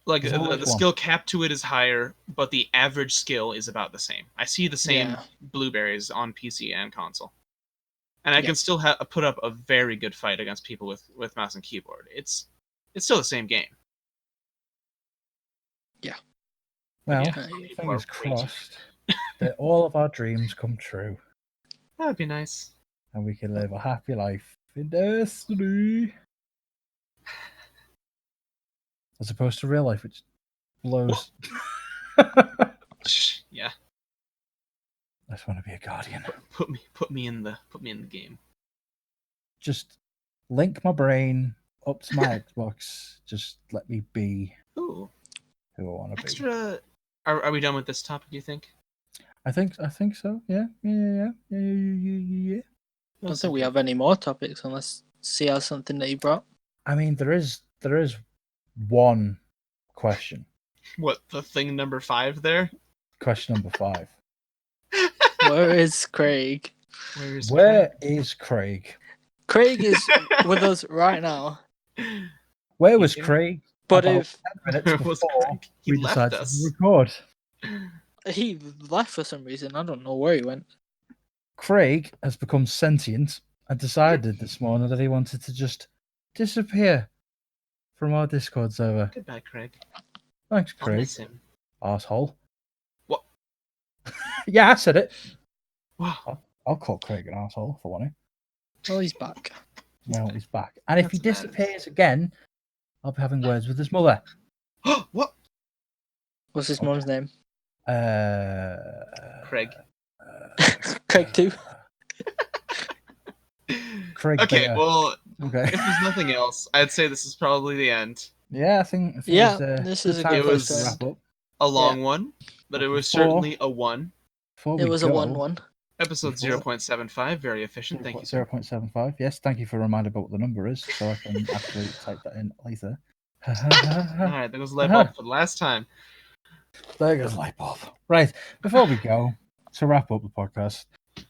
Like the skill cap to it is higher, but the average skill is about the same. I see the same blueberries on PC and console, and I can still put up a very good fight against people with mouse and keyboard. It's still the same game. Yeah. Well, fingers crossed that all of our dreams come true. That would be nice. And we can live a happy life in Destiny. As opposed to real life, which blows. Yeah. I just want to be a guardian. Put me in the game. Just link my brain up to my Xbox. Just let me be who I want to be. Are we done with this topic, do you think? I think so. Yeah. I don't think we have any more topics unless C has something that he brought. I mean, there is one question. What, the thing number 5 there? Question number 5. Where is Craig? Where is Craig? Craig is with us right now. Where was Craig? But about if 10 minutes Where was before Craig? He we left decided us. to record. he left for some reason, I don't know where he went. Craig has become sentient and decided this morning that he wanted to just disappear from our Discord server. Goodbye, Craig. Thanks, I'll Craig. miss him. Arsehole. What? Yeah, I said it. Wow. I'll call Craig an arsehole for one. Well, he's back. Well, he's back. And if he That's bad. disappears again, I'll be having words with his mother. What? What's his mom's name? Craig. Craig too. Craig. Okay, Beta. well, Okay. if there's nothing else, I'd say this is probably the end. Yeah, I think Yeah, it's this is a time good for us place to to wrap up. A long one, but it was Before- certainly a one. Before It we was go, a 1-1. Episode Before- 0.75, very efficient. Thank you, sir. 0.75. Yes, thank you for reminding about what the number is, so I can actually type that in later. All right, that was the light bulb for the last time. There goes light bulb. Right, before we go, to wrap up the podcast,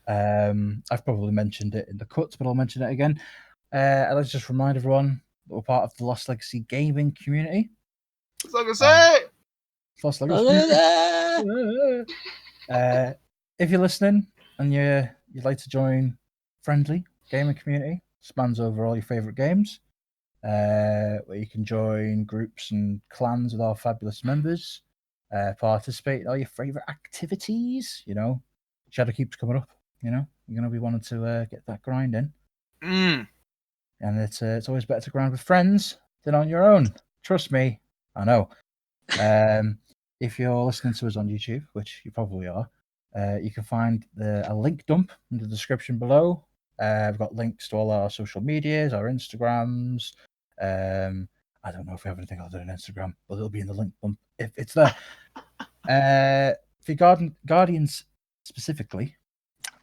I've probably mentioned it in the cuts, but I'll mention it again. I'd like to just remind everyone that we're part of the Lost Legacy gaming community. That's what I'm gonna say. Lost Legacy. If you're listening and you'd like to join friendly gaming community, spans over all your favorite games, where you can join groups and clans with our fabulous members, participate in all your favorite activities. You know, Shadowkeep's coming up. You know, you're gonna be wanting to get that grind in, and it's always better to grind with friends than on your own. Trust me, I know. If you're listening to us on YouTube, which you probably are, you can find a link dump in the description below. We've got links to all our social medias, our Instagrams. I don't know if we have anything other than Instagram, but it'll be in the link dump if it's there. For your Guardians specifically,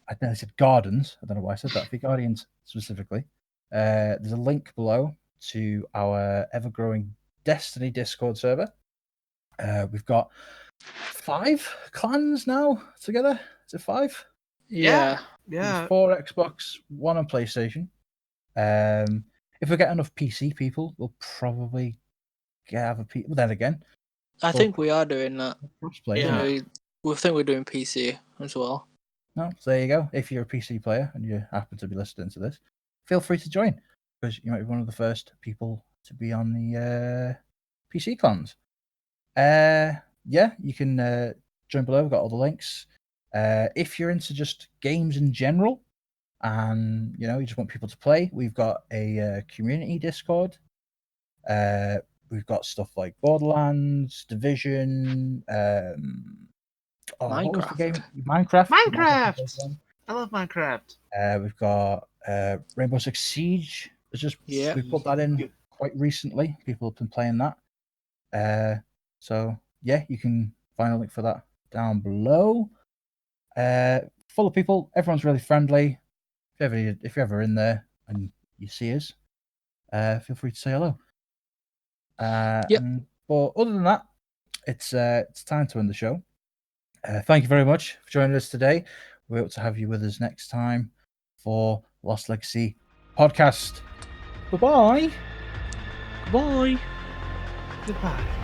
I think I said Gardens. I don't know why I said that. For your Guardians specifically, there's a link below to our ever-growing Destiny Discord server. We've got 5 clans now together. Is it 5? Yeah. Yeah. 4 Xbox, 1 on PlayStation. If we get enough PC people, we'll probably have a PC. Well, then again, I think we are doing that. crossplay. Yeah. isn't it? We think we're doing PC as well. No, so there you go. If you're a PC player and you happen to be listening to this, feel free to join because you might be one of the first people to be on the PC clans. Yeah, you can join below. We've got all the links. If you're into just games in general and you just want people to play, we've got a community Discord. We've got stuff like Borderlands, Division, what was the game? Minecraft. Minecraft. I love Minecraft. We've got Rainbow Six Siege. We put that in quite recently. People have been playing that. So yeah, you can find a link for that down below. Full of people. Everyone's really friendly. If you're ever in there and you see us, feel free to say hello. But other than that, it's time to end the show. Thank you very much for joining us today. We hope to have you with us next time for Lost Legacy podcast. Bye-bye. Bye. Goodbye.